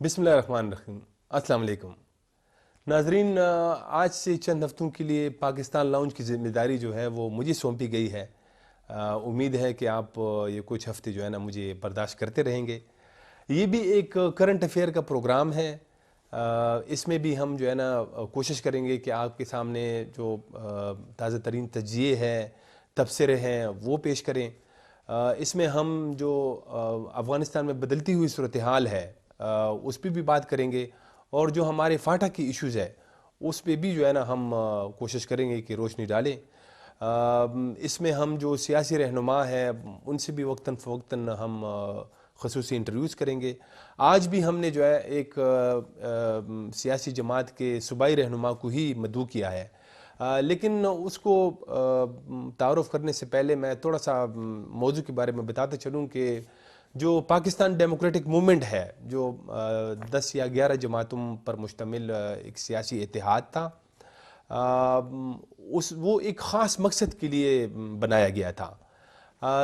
بسم اللہ الرحمن الرحیم۔ السلام علیکم ناظرین، آج سے چند ہفتوں کے لیے پاکستان لاؤنج کی ذمہ داری جو ہے وہ مجھے سونپی گئی ہے۔ امید ہے کہ آپ یہ کچھ ہفتے جو ہے نا مجھے برداشت کرتے رہیں گے۔ یہ بھی ایک کرنٹ افیئر کا پروگرام ہے۔ اس میں بھی ہم جو ہے نا کوشش کریں گے کہ آپ کے سامنے جو تازہ ترین تجزیے ہیں، تبصرے ہیں، وہ پیش کریں۔ اس میں ہم جو افغانستان میں بدلتی ہوئی صورتحال ہے اس پہ بھی بات کریں گے، اور جو ہمارے فاٹا کی ایشوز ہے اس پہ بھی جو ہے نا ہم کوشش کریں گے کہ روشنی ڈالیں۔ اس میں ہم جو سیاسی رہنما ہیں ان سے بھی وقتاً فوقتاً ہم خصوصی انٹرویوز کریں گے۔ آج بھی ہم نے جو ہے ایک سیاسی جماعت کے صوبائی رہنما کو ہی مدعو کیا ہے، لیکن اس کو تعارف کرنے سے پہلے میں تھوڑا سا موضوع کے بارے میں بتاتے چلوں کہ جو پاکستان ڈیموکریٹک موومنٹ ہے، جو 10 یا 11 جماعتوں پر مشتمل ایک سیاسی اتحاد تھا، وہ ایک خاص مقصد کے لیے بنایا گیا تھا،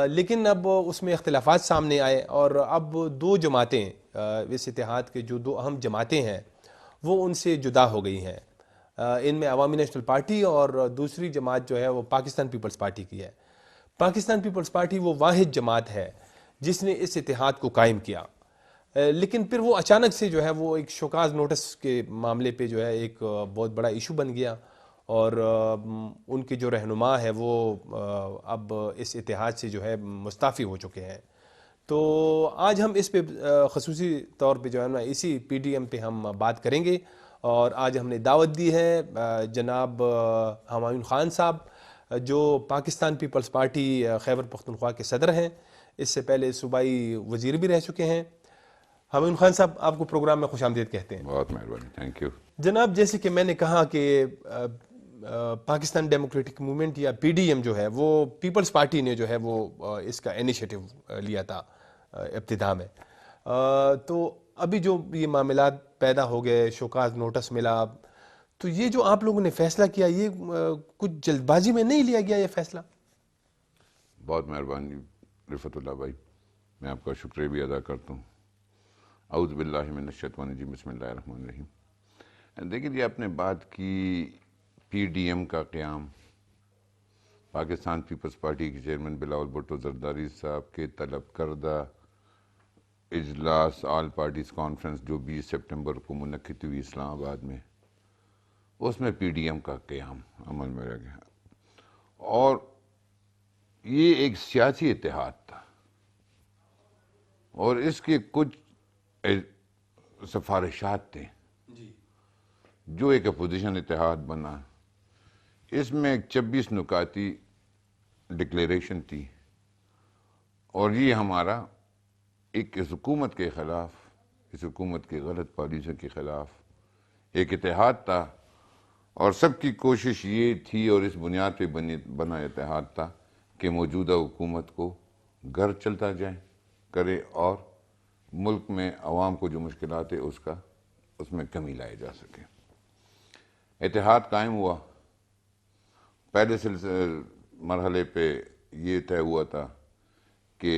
لیکن اب اس میں اختلافات سامنے آئے اور اب دو جماعتیں، اس اتحاد کے جو دو اہم جماعتیں ہیں وہ ان سے جدا ہو گئی ہیں۔ ان میں عوامی نیشنل پارٹی اور دوسری جماعت جو ہے وہ پاکستان پیپلز پارٹی کی ہے۔ پاکستان پیپلز پارٹی وہ واحد جماعت ہے جس نے اس اتحاد کو قائم کیا، لیکن پھر وہ اچانک سے جو ہے وہ ایک شوکاز نوٹس کے معاملے پہ جو ہے ایک بہت بڑا ایشو بن گیا، اور ان کے جو رہنما ہے وہ اب اس اتحاد سے جو ہے مستعفی ہو چکے ہیں۔ تو آج ہم اس پہ خصوصی طور پہ جو ہے نا اسی پی ڈی ایم پہ ہم بات کریں گے، اور آج ہم نے دعوت دی ہے جناب ہمایون خان صاحب، جو پاکستان پیپلز پارٹی خیبر پختونخوا کے صدر ہیں، اس سے پہلے صوبائی وزیر بھی رہ چکے ہیں۔ ہمایون خان صاحب، آپ کو پروگرام میں خوش آمدید کہتے ہیں۔ بہت مہربانی، تھینک یو جناب، جیسے کہ میں نے کہا کہ پاکستان ڈیموکریٹک موومنٹ یا پی ڈی ایم جو ہے وہ پیپلز پارٹی نے جو ہے وہ اس کا انیشیٹو لیا تھا ابتدا میں، تو ابھی جو یہ معاملات پیدا ہو گئے، شوکاز نوٹس ملا، تو یہ جو آپ لوگوں نے فیصلہ کیا، یہ کچھ جلد بازی میں نہیں لیا گیا یہ فیصلہ؟ بہت مہربانی رفعت اللہ بھائی، میں آپ کا شکریہ بھی ادا کرتا ہوں۔ اعوذ باللہ من الشیطان الرجیم، بسم اللہ الرحمن الرحیم۔ دیکھیں جی، آپ نے بات کی پی ڈی ایم کا قیام، پاکستان پیپلز پارٹی کے چیئرمین بلاول بھٹو زرداری صاحب کے طلب کردہ اجلاس آل پارٹیز کانفرنس جو 20 سپٹمبر کو منعقد ہوئی اسلام آباد میں، اس میں پی ڈی ایم کا قیام عمل میں رہ گیا، اور یہ ایک سیاسی اتحاد تھا، اور اس کے کچھ سفارشات تھے جو ایک اپوزیشن اتحاد بنا۔ اس میں ایک 26 نکاتی ڈکلیریشن تھی، اور یہ ہمارا ایک اس حکومت کے خلاف، اس حکومت کی غلط پالیسیوں کے خلاف ایک اتحاد تھا، اور سب کی کوشش یہ تھی اور اس بنیاد پہ بنا اتحاد تھا کہ موجودہ حکومت کو گھر چلتا جائے کرے، اور ملک میں عوام کو جو مشکلات ہے اس میں کمی لائے جا سکے۔ اتحاد قائم ہوا۔ پہلے مرحلے پہ یہ طے ہوا تھا کہ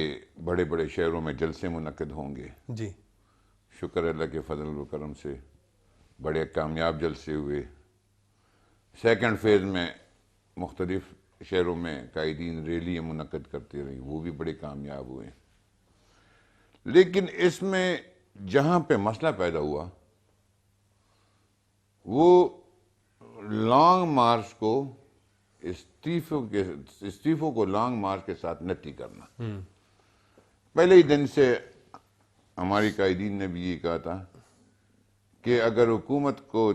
بڑے بڑے شہروں میں جلسے منعقد ہوں گے۔ جی، شکر اللہ کے فضل و کرم سے بڑے کامیاب جلسے ہوئے۔ سیکنڈ فیز میں مختلف شہروں میں قائدین ریلیاں منعقد کرتے رہی، وہ بھی بڑے کامیاب ہوئے۔ لیکن اس میں جہاں پہ مسئلہ پیدا ہوا وہ لانگ مارچ کو استعفوں کو لانگ مارچ کے ساتھ نتی کرنا۔ پہلے ہی دن سے ہماری قائدین نے بھی یہ کہا تھا کہ اگر حکومت کو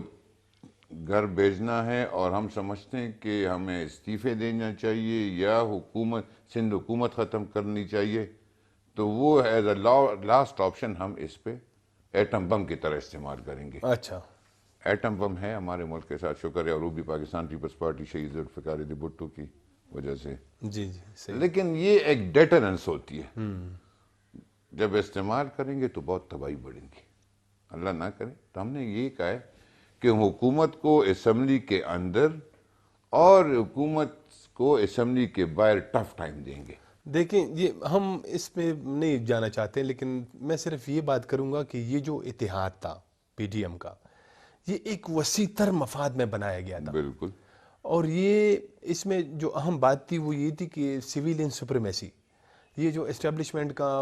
گھر بھیجنا ہے اور ہم سمجھتے ہیں کہ ہمیں استعفے دینا چاہیے یا سندھ حکومت ختم کرنی چاہیے، تو وہ ایز اے لاسٹ آپشن ہم اس پہ ایٹم بم کی طرح استعمال کریں گے۔ اچھا، ایٹم بم ہے ہمارے ملک کے ساتھ، شکر ہے، اور وہ بھی پاکستان پیپلز پارٹی شہید ذوالفقار علی بھٹو کی وجہ سے۔ جی جی، صحیح۔ لیکن یہ ایک ڈیٹرنس ہوتی ہے، جب استعمال کریں گے تو بہت تباہی بڑھیں گی، اللہ نہ کرے۔ تو ہم نے یہ کہا ہے کہ حکومت کو اسمبلی کے اندر اور حکومت کو اسمبلی کے باہر ٹف ٹائم دیں گے۔ دیکھیں یہ ہم اس پہ نہیں جانا چاہتے، لیکن میں صرف یہ بات کروں گا کہ یہ جو اتحاد تھا پی ڈی ایم کا، یہ ایک وسیع تر مفاد میں بنایا گیا تھا، بالکل اور یہ اس میں جو اہم بات تھی وہ یہ تھی کہ سویلین سپریمیسی، یہ جو اسٹیبلشمنٹ کا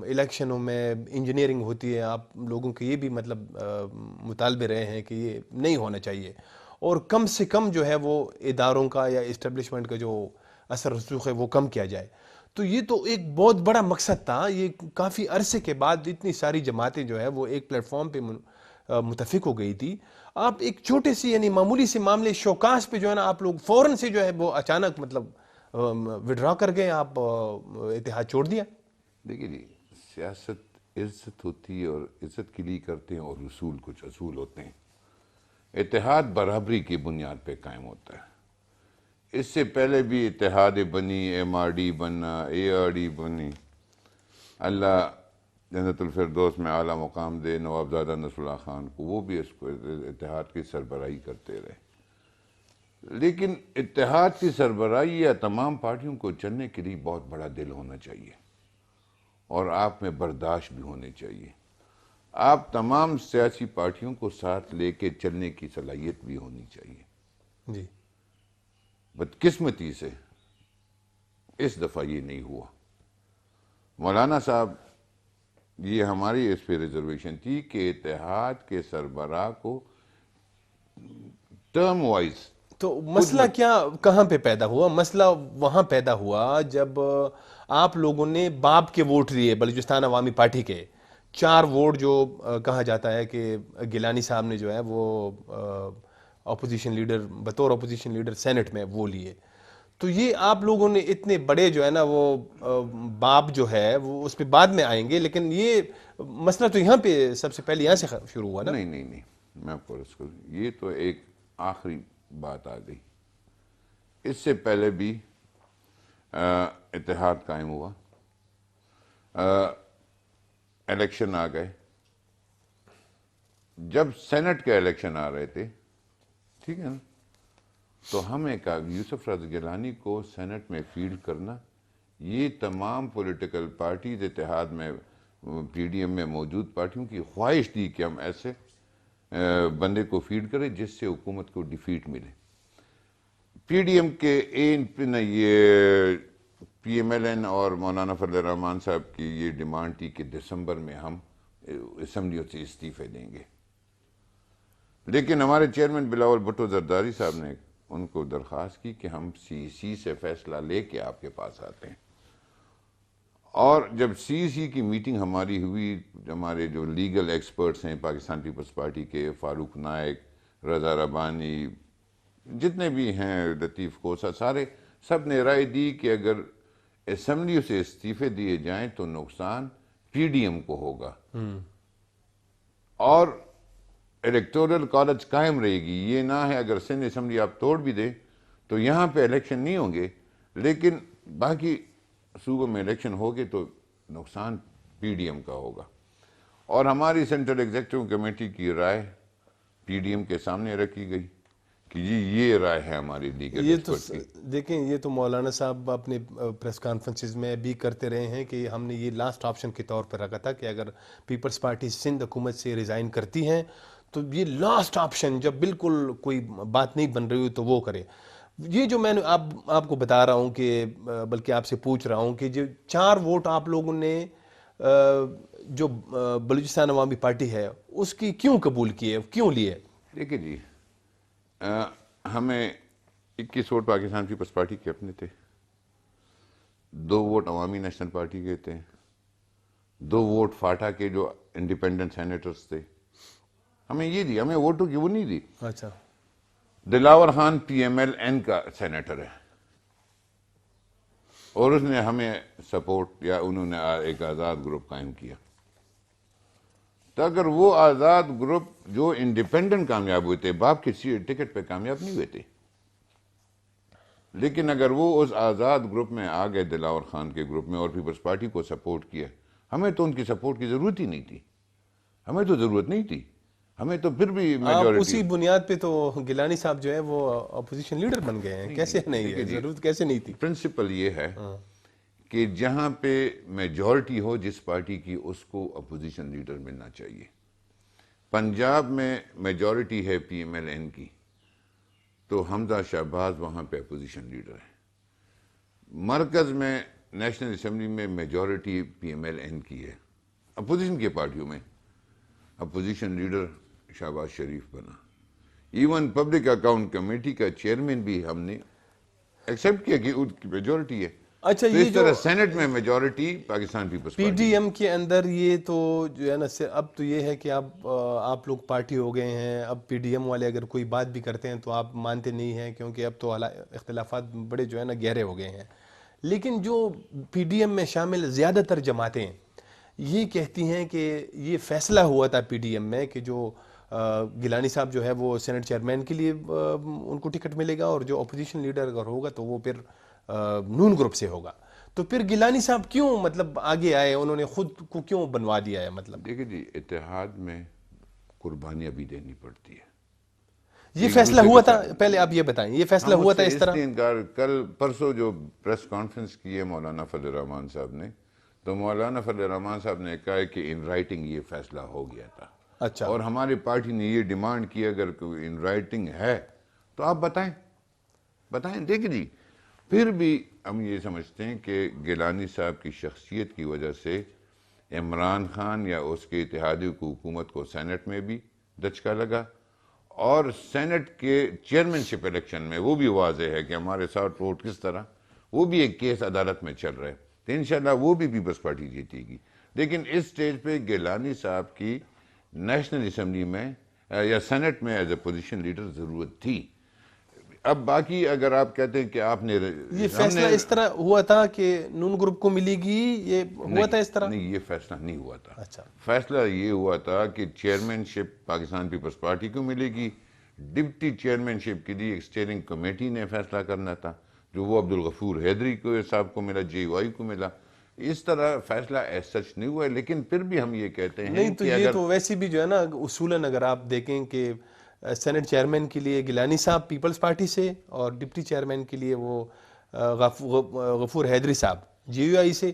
الیکشنوں میں انجینئرنگ ہوتی ہے، آپ لوگوں کے یہ بھی مطلب مطالبے رہے ہیں کہ یہ نہیں ہونا چاہیے، اور کم سے کم جو ہے وہ اداروں کا یا اسٹیبلشمنٹ کا جو اثر رسوخ ہے وہ کم کیا جائے. تو یہ تو ایک بہت بڑا مقصد تھا. یہ کافی عرصے کے بعد اتنی ساری جماعتیں جو ہے وہ ایک پلیٹ فارم پہ متفق ہو گئی تھی. آپ ایک چھوٹے سی یعنی معمولی سے معاملے شوکاس پہ جو ہے نا آپ لوگ فوراً سے جو ہے وہ اچانک مطلب وڈرا کر گئے، آپ اتحاد چھوڑ دیا. دیکھیے جی، سیاست عزت ہوتی ہے اور عزت کے لیے کرتے ہیں، اور اصول کچھ اصول ہوتے ہیں. اتحاد برابری کی بنیاد پہ قائم ہوتا ہے. اس سے پہلے بھی اتحاد بنی، ایم آر ڈی بنا، اے آر ڈی بنی. اللہ جنت الفردوس میں اعلیٰ مقام دے نوابزادہ نصر اللہ خان کو، وہ بھی اس کو اتحاد کی سربراہی کرتے رہے. لیکن اتحاد کی سربراہی یا تمام پارٹیوں کو چلنے کے لیے بہت بڑا دل ہونا چاہیے، اور آپ میں برداشت بھی ہونے چاہیے. آپ تمام سیاسی پارٹیوں کو ساتھ لے کے چلنے کی صلاحیت بھی ہونی چاہیے. جی بدقسمتی سے اس دفعہ یہ نہیں ہوا. مولانا صاحب، یہ ہماری اس پہ ریزرویشن تھی کہ اتحاد کے سربراہ کو ٹرم وائز. تو مسئلہ کیا کہاں پہ پیدا ہوا؟ مسئلہ وہاں پیدا ہوا جب آپ لوگوں نے باپ کے ووٹ لیے، بلوچستان عوامی پارٹی کے 4 ووٹ جو کہا جاتا ہے کہ گیلانی صاحب نے جو ہے وہ اپوزیشن لیڈر بطور اپوزیشن لیڈر سینٹ میں وہ لیے. تو یہ آپ لوگوں نے اتنے بڑے جو ہے نا وہ باپ جو ہے وہ اس پہ بعد میں آئیں گے، لیکن یہ مسئلہ تو یہاں پہ سب سے پہلے یہاں سے شروع ہوا نا. نہیں میں آپ کو عرض کروں، یہ تو ایک آخری بات آ گئی. اس سے پہلے بھی اتحاد قائم ہوا، الیکشن آ گئے. جب سینٹ کے الیکشن آ رہے تھے، ٹھیک ہے نا، تو ہمیں کہا یوسف رضا گیلانی کو سینٹ میں فیلڈ کرنا، یہ تمام پولیٹیکل پارٹیز اتحاد میں پی ڈی ایم میں موجود پارٹیوں کی خواہش تھی کہ ہم ایسے بندے کو فیلڈ کریں جس سے حکومت کو ڈیفیٹ ملے. پی ڈی ایم کے یہ پی ایم ایل این اور مولانا فضل الرحمان صاحب کی یہ ڈیمانڈ تھی کہ دسمبر میں ہم اسمبلیوں سے استعفے دیں گے. لیکن ہمارے چیئرمین بلاول بھٹو زرداری صاحب نے ان کو درخواست کی کہ ہم سی سی سے فیصلہ لے کے آپ کے پاس آتے ہیں. اور جب سی سی کی میٹنگ ہماری ہوئی، ہمارے جو لیگل ایکسپرٹس ہیں پاکستان پیپلز پارٹی کے، فاروق نائک، رضا ربانی، جتنے بھی ہیں، لطیف کوسا، سب نے رائے دی کہ اگر اسمبلیوں سے استعفے دیے جائیں تو نقصان پی ڈی ایم کو ہوگا، اور الیکٹورل کالج قائم رہے گی. یہ نہ ہے اگر سندھ اسمبلی آپ توڑ بھی دیں تو یہاں پہ الیکشن نہیں ہوں گے، لیکن باقی صوبوں میں الیکشن ہوگے تو نقصان پی ڈی ایم کا ہوگا. اور ہماری سینٹرل ایگزیکٹو کمیٹی کی رائے پی ڈی ایم کے سامنے رکھی گئی کہ یہ رائے ہے ہماری لیگل یہ تو ایکسپرٹ کی. دیکھیں، یہ تو مولانا صاحب اپنے پریس کانفرنسز میں بھی کرتے رہے ہیں کہ ہم نے یہ لاسٹ آپشن کے طور پر رکھا تھا کہ اگر پیپلز پارٹی سندھ حکومت سے ریزائن کرتی ہیں تو یہ لاسٹ آپشن جب بالکل کوئی بات نہیں بن رہی ہو تو وہ کرے. یہ جو میں نے آپ کو بتا رہا ہوں کہ بلکہ آپ سے پوچھ رہا ہوں کہ جو 4 ووٹ آپ لوگوں نے جو بلوچستان عوامی پارٹی ہے اس کی کیوں قبول کیے، کیوں لیے؟ دیکھیں جی، ہمیں 21 ووٹ پاکستان پیپلز پارٹی کے اپنے تھے، 2 ووٹ عوامی نیشنل پارٹی کے تھے، 2 ووٹ فاٹا کے جو انڈیپینڈنٹ سینیٹرز تھے. ہمیں یہ دی، ہمیں ووٹوں کی وہ نہیں دی. اچھا، Dilawar Khan P M L N کا سینیٹر ہے، اور اس نے ہمیں سپورٹ یا انہوں نے ایک آزاد گروپ قائم کیا. تو اگر وہ آزاد گروپ جو انڈیپینڈنٹ کامیاب ہوئے تھے، باپ کی ٹکٹ پہ کامیاب نہیں ہوئے تھے، لیکن اگر وہ اس آزاد گروپ میں آ گئے، دلاور خان کے گروپ میں، اور پیپلز پارٹی کو سپورٹ کیا، ہمیں تو ان کی سپورٹ کی ضرورت ہی نہیں تھی. ہمیں تو ضرورت نہیں تھی، ہمیں تو پھر بھی آپ میجورٹی. اسی بنیاد پہ تو گیلانی صاحب جو ہے وہ اپوزیشن لیڈر بن گئے ہیں. کیسے نہیں ہے؟ ضرورت کیسے نہیں تھی؟ پرنسپل یہ ہے کہ جہاں پہ میجورٹی ہو جس پارٹی کی اس کو اپوزیشن لیڈر ملنا چاہیے. پنجاب میں میجورٹی ہے پی ایم ایل این کی تو حمزہ شہباز وہاں پہ اپوزیشن لیڈر ہے. مرکز میں نیشنل اسمبلی میں majority P M L N کی ہے. اپوزیشن کی پارٹیوں میں اپوزیشن لیڈر شہباز شریف بنا. ایون پبلک اکاؤنٹ کمیٹی کا چیئرمین بھی ہم نے ایکسیپٹ کیا کہ ان کی میجورٹی ہے. اچھا تو یہ اس طرح سینٹ میں majority Pakistan peoples P D party. ایم کے اندر یہ تو جو ہے نا اب تو یہ ہے کہ آپ لوگ پارٹی ہو گئے ہیں. اب پی ڈی ایم والے اگر کوئی بات بھی کرتے ہیں تو آپ مانتے نہیں ہیں کیونکہ اب تو اختلافات بڑے جو ہے نا گہرے ہو گئے ہیں. لیکن جو پی ڈی ایم میں شامل زیادہ تر جماعتیں یہ کہتی ہیں کہ یہ فیصلہ ہوا تھا پی ڈی ایم میں کہ جو گیلانی صاحب جو ہے وہ سینٹ چیئرمین کے لیے ان کو ٹکٹ ملے گا اور جو اپوزیشن لیڈر اگر ہوگا تو وہ پھر نون گروپ سے ہوگا. تو پھر گیلانی صاحب کیوں مطلب آگے آئے, انہوں نے خود کو کیوں بنوا دیا ہے؟ مطلب دیکھیں جی, اتحاد میں قربانیاں بھی دینی پڑتی ہے. یہ فیصلہ ہوا تھا, پہلے آپ یہ بتائیں یہ فیصلہ ہوا تھا اس طرح؟ کل پرسوں جو پریس کانفرنس کی ہے مولانا فضل الرحمان صاحب نے, تو مولانا فضل الرحمان صاحب نے کہا ہے کہ ان رائٹنگ یہ فیصلہ ہو گیا تھا. اچھا, اور ہماری پارٹی نے یہ ڈیمانڈ کی اگر کوئی ان رائٹنگ ہے تو آپ بتائیں. دیکھیں جی, پھر بھی ہم یہ سمجھتے ہیں کہ گیلانی صاحب کی شخصیت کی وجہ سے عمران خان یا اس کے اتحادی کو حکومت کو سینٹ میں بھی دھچکا لگا, اور سینٹ کے چیئرمین شپ الیکشن میں وہ بھی واضح ہے کہ ہمارے ساتھ ووٹ کس طرح, وہ بھی ایک کیس عدالت میں چل رہا ہے. تو انشاءاللہ وہ بھی پیپلز پارٹی جیتے گی. لیکن اس سٹیج پہ گیلانی صاحب کی نیشنل اسمبلی میں یا سینٹ میں ایز اے پوزیشن لیڈر ضرورت تھی. اب باقی اگر آپ کہتے ہیں کہ آپ نے یہ فیصلہ اس طرح ہوا تھا کہ نون گروپ کو ملے گی, یہ ہوا تھا اس طرح؟ نہیں, یہ فیصلہ نہیں ہوا تھا. اچھا, فیصلہ یہ ہوا تھا کہ چیئرمین شپ پاکستان پیپلز پارٹی کو ملے گی, ڈپٹی چیئرمین شپ کے لیے ایک اسٹیئرنگ کمیٹی نے فیصلہ کرنا تھا جو وہ عبدالغفور حیدری کو صاحب کو ملا, جے وائی کو ملا. اس طرح فیصلہ ایز سچ نہیں ہوا ہے. لیکن پھر بھی ہم یہ کہتے ہیں نہیں تو کہ یہ اگر تو ویسے بھی جو ہے نا اصولاً اگر آپ دیکھیں کہ سینٹ چیئرمین کے لیے گیلانی صاحب پیپلز پارٹی سے اور ڈپٹی چیئرمین کے لیے وہ غفور حیدری صاحب جے یو آئی سے,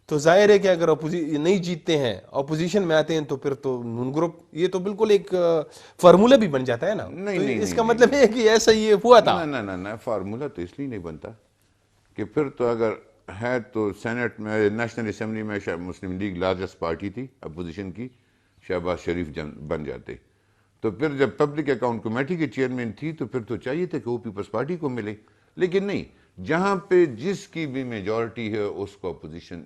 تو ظاہر ہے کہ اگر نہیں جیتتے ہیں اپوزیشن میں آتے ہیں تو پھر تو نون گروپ, یہ تو بالکل ایک فارمولہ بھی بن جاتا ہے نا. تو اس کا مطلب ہے کہ ایسا یہ ہوا تھا؟ نہ, فارمولہ تو اس لیے نہیں بنتا کہ پھر تو اگر ہے تو سینٹ میں نیشنل اسمبلی میں مسلم لیگ لارجسٹ پارٹی تھی اپوزیشن کی, شہباز شریف بن جاتے. تو پھر جب پبلک اکاؤنٹ کمیٹی کے چیئرمین تھی تو پھر تو چاہیے تھا کہ وہ پیپلز پارٹی کو ملے. لیکن نہیں, جہاں پہ جس کی بھی میجورٹی ہے اس کو اپوزیشن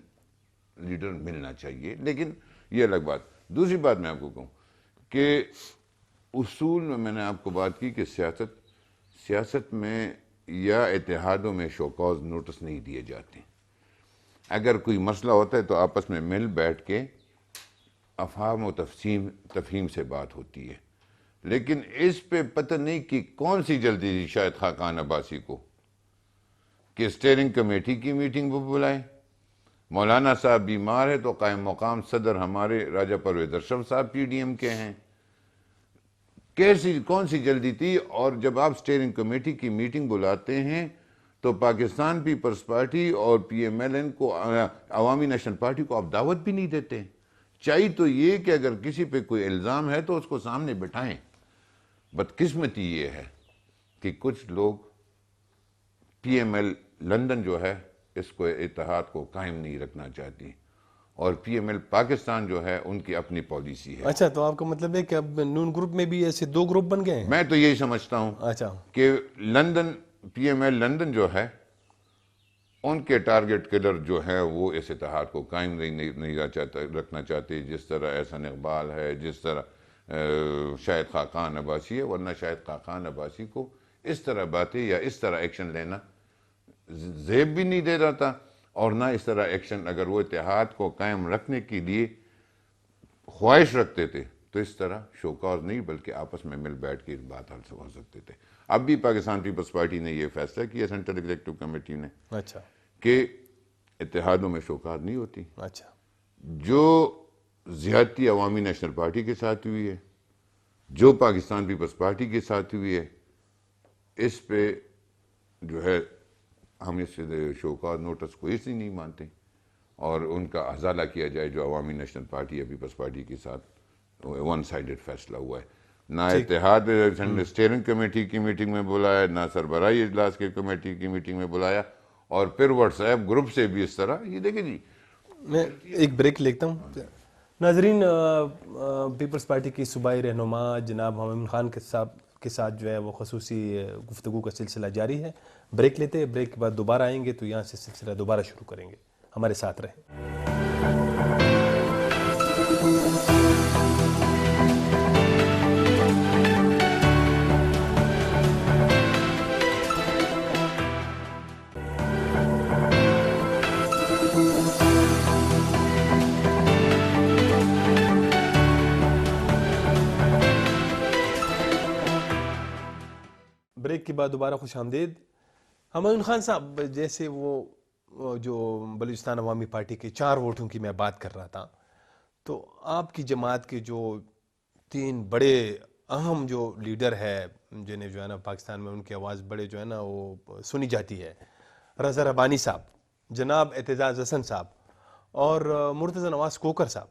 لیڈر ملنا چاہیے. لیکن یہ الگ بات. دوسری بات میں آپ کو کہوں کہ اصول میں نے آپ کو بات کی کہ سیاست میں یا اتحادوں میں شو کاز نوٹس نہیں دیے جاتے. اگر کوئی مسئلہ ہوتا ہے تو آپس میں مل بیٹھ کے افہام و تفہیم سے بات ہوتی ہے. لیکن اس پہ پتہ نہیں کہ کون سی جلدی تھی شاید خاقان عباسی کو کہ اسٹیئرنگ کمیٹی کی میٹنگ وہ بلائیں. مولانا صاحب بیمار ہے تو قائم مقام صدر ہمارے راجہ پرویز ارشد صاحب پی ڈی ایم کے ہیں. کون سی جلدی تھی؟ اور جب آپ اسٹیئرنگ کمیٹی کی میٹنگ بلاتے ہیں تو پاکستان پیپلز پارٹی اور پی ایم ایل این کو, عوامی نیشنل پارٹی کو آپ دعوت بھی نہیں دیتے. چاہیے تو یہ کہ اگر کسی پہ کوئی الزام ہے تو اس کو سامنے بٹھائیں. بدقسمتی یہ ہے کہ کچھ لوگ پی ایم ایل لندن جو ہے اس کو اتحاد کو قائم نہیں رکھنا چاہتی, اور پی ایم ایل پاکستان جو ہے ان کی اپنی پالیسی ہے. اچھا, تو آپ کا مطلب ہے کہ اب نون گروپ میں بھی ایسے دو گروپ بن گئے ہیں؟ میں تو یہی سمجھتا ہوں اچھا, کہ London P M L London جو ہے ان کے ٹارگٹ کلر جو ہے وہ اس اتحاد کو قائم نہیں رکھنا چاہتے, جس طرح احسن اقبال ہے, جس طرح شاید خاقان عباسی ہے. ورنہ شاید خاقان عباسی کو اس طرح باتیں یا اس طرح ایکشن لینا زیب بھی نہیں دے رہا تھا, اور نہ اس طرح ایکشن اگر وہ اتحاد کو قائم رکھنے کے لیے خواہش رکھتے تھے تو اس طرح شوکاز نہیں بلکہ آپس میں مل بیٹھ کے بات حل ہو سکتے تھے. اب بھی پاکستان پیپلز پارٹی نے یہ فیصلہ کیا سینٹرل ایگزیکٹو کمیٹی نے اچھا, کہ اتحادوں میں شوکاز نہیں ہوتی. اچھا, جو زیادتی عوامی نیشنل پارٹی کے ساتھ ہوئی ہے, جو پاکستان پیپلز پارٹی کے ساتھ ہوئی ہے, اس پہ جو ہے ہم اس شوکاز نوٹس کو اس لیے نہیں مانتے اور ان کا ازالہ کیا جائے جو عوامی نیشنل پارٹی یا پیپلز پارٹی کے ساتھ ون سائیڈڈ فیصلہ ہوا ہے. نہ اتحاد اسٹیئرنگ کمیٹی کی میٹنگ میں بلایا, نہ سربراہی اجلاس کی کمیٹی کی میٹنگ میں بلایا, اور پھر واٹس ایپ گروپ سے بھی اس طرح. یہ دیکھیں جی, میں ایک بریک لیتا ہوں. ناظرین, پیپلز پارٹی کی صوبائی رہنما جناب محمد خان کے ساتھ جو ہے وہ خصوصی گفتگو کا سلسلہ جاری ہے. بریک لیتے ہیں, بریک کے بعد دوبارہ آئیں گے تو یہاں سے سلسلہ دوبارہ شروع کریں گے. ہمارے ساتھ رہیں. بریک کے بعد دوبارہ خوش آمدید. حمید خان صاحب, جیسے وہ جو بلوچستان عوامی پارٹی کے 4 ووٹوں کی میں بات کر رہا تھا, تو آپ کی جماعت کے جو 3 بڑے اہم جو لیڈر ہے جنہیں جو ہے نا پاکستان میں ان کی آواز بڑے جو ہے نا وہ سنی جاتی ہے, رضا ربانی صاحب, جناب اعتزاز حسن صاحب اور مرتضی نواز کوکر صاحب,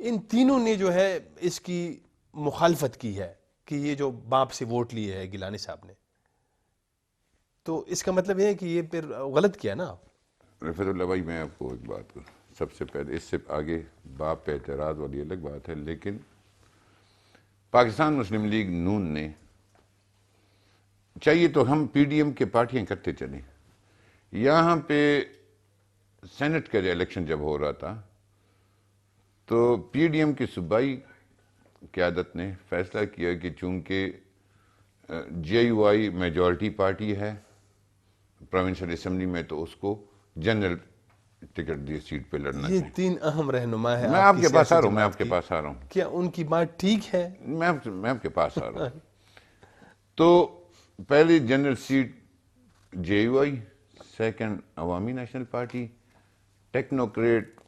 ان تینوں نے جو ہے اس کی مخالفت کی ہے کہ یہ جو باپ سے ووٹ لیے ہے گیلانی صاحب نے, تو اس کا مطلب یہ ہے کہ یہ پھر غلط کیا نا. رفعت اللہ بھائی, میں آپ کو ایک بات کروں. سب سے پہلے اس سے آگے باپ پہ اعتراض والی الگ بات ہے, لیکن پاکستان مسلم لیگ نون نے چاہیے تو ہم پی ڈی ایم کے پارٹیاں کرتے چلیں. یہاں پہ سینٹ کا جو الیکشن جب ہو رہا تھا تو پی ڈی ایم کی صوبائی قیادت نے فیصلہ کیا کہ چونکہ جے یو آئی میجورٹی پارٹی ہے پروونشل اسمبلی میں, تو اس کو جنرل ٹکٹ دی سیٹ پہ لڑنا یہ چاہیے. 3 اہم رہنما ہے. میں آپ کے پاس آ رہا ہوں, کیا ان کی بات ٹھیک ہے؟ میں آپ کے پاس آ رہا ہوں. تو پہلی general seat J U I, second Awami National Party, technocrat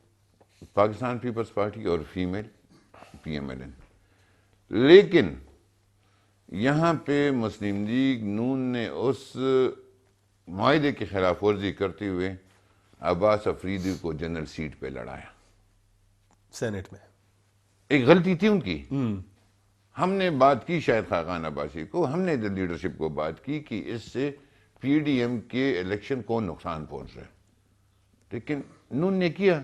Pakistan Peoples Party اور female P M L N. لیکن یہاں پہ مسلم لیگ نون نے اس معاہدے کی خلاف ورزی کرتے ہوئے عباس افریدی کو جنرل سیٹ پہ لڑایا سینٹ میں. ایک غلطی تھی ان کی. ہم نے بات کی شاید خاقان عباسی کو, ہم نے لیڈرشپ کو بات کی کہ اس سے پی ڈی ایم کے الیکشن کو نقصان پہنچ رہا ہے, لیکن نون نے کیا,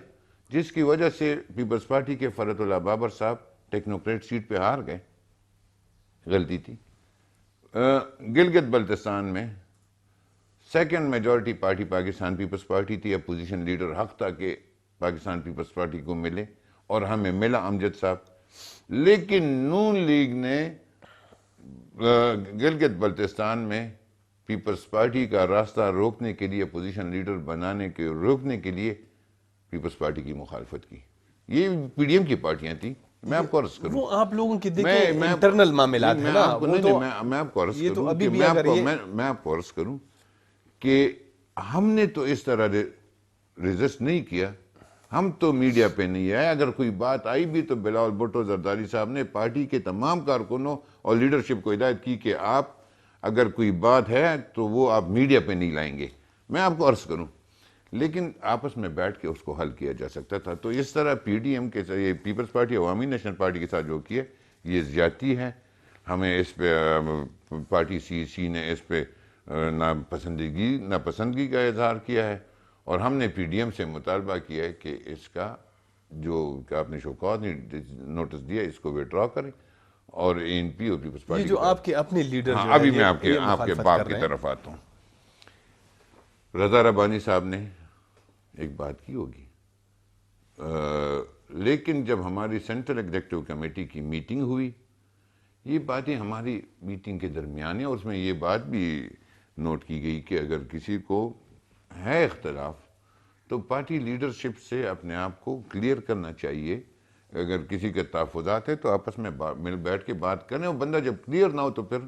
جس کی وجہ سے پیپلز پارٹی کے فرت اللہ بابر صاحب ٹیکنوکریٹ سیٹ پہ ہار گئے. غلطی تھی. گلگت بلتستان میں second majority party Pakistan Peoples party تھی. اپوزیشن لیڈر حق تھا کہ پاکستان پیپلز پارٹی کو ملے, اور ہمیں ملا امجد صاحب. لیکن نون لیگ نے گلگت بلتستان میں پیپلز پارٹی کا راستہ روکنے کے لیے, اپوزیشن لیڈر بنانے کے روکنے کے لیے پیپلز پارٹی کی مخالفت کی. یہ پی ڈی ایم کی پارٹیاں تھیں. میں آپ کو عرض کروں, وہ آپ لوگوں کی دیکھیں انٹرنل معاملات ہیں نا, میں آپ کو عرض کروں, میں آپ کو عرض کروں کہ ہم نے تو اس طرح ریزسٹ نہیں کیا. ہم تو میڈیا پہ نہیں آئے. اگر کوئی بات آئی بھی تو بلاول بھٹو زرداری صاحب نے پارٹی کے تمام کارکنوں اور لیڈرشپ کو ہدایت کی کہ آپ اگر کوئی بات ہے تو وہ آپ میڈیا پہ نہیں لائیں گے. میں آپ کو عرض کروں, لیکن آپس میں بیٹھ کے اس کو حل کیا جا سکتا تھا. تو اس طرح پی ڈی ایم کے ساتھ, یہ پیپلز پارٹی عوامی نیشنل پارٹی کے ساتھ جو کیا یہ زیادتی ہے. ہمیں اس پہ پارٹی سی سی نے اس پہ ناپسندگی کا اظہار کیا ہے, اور ہم نے پی ڈی ایم سے مطالبہ کیا ہے کہ اس کا جو آپ نے شوکاز نوٹس دیا اس کو وڈرا کریں, اور اے این پی اور پیپلز پارٹی. یہ جو آپ کے اپنے لیڈر جو ابھی میں آپ کے باپ کی طرف آتا ہوں. رضا ربانی صاحب نے ایک بات کی ہوگی, لیکن جب ہماری سینٹرل ایگزیکٹو کمیٹی کی میٹنگ ہوئی, یہ باتیں ہماری میٹنگ کے درمیان ہیں, اور اس میں یہ بات بھی نوٹ کی گئی کہ اگر کسی کو ہے اختلاف تو پارٹی لیڈرشپ سے اپنے آپ کو کلیئر کرنا چاہیے. اگر کسی کے تحفظات ہے تو آپس میں مل بیٹھ کے بات کریں, اور بندہ جب کلیئر نہ ہو تو پھر.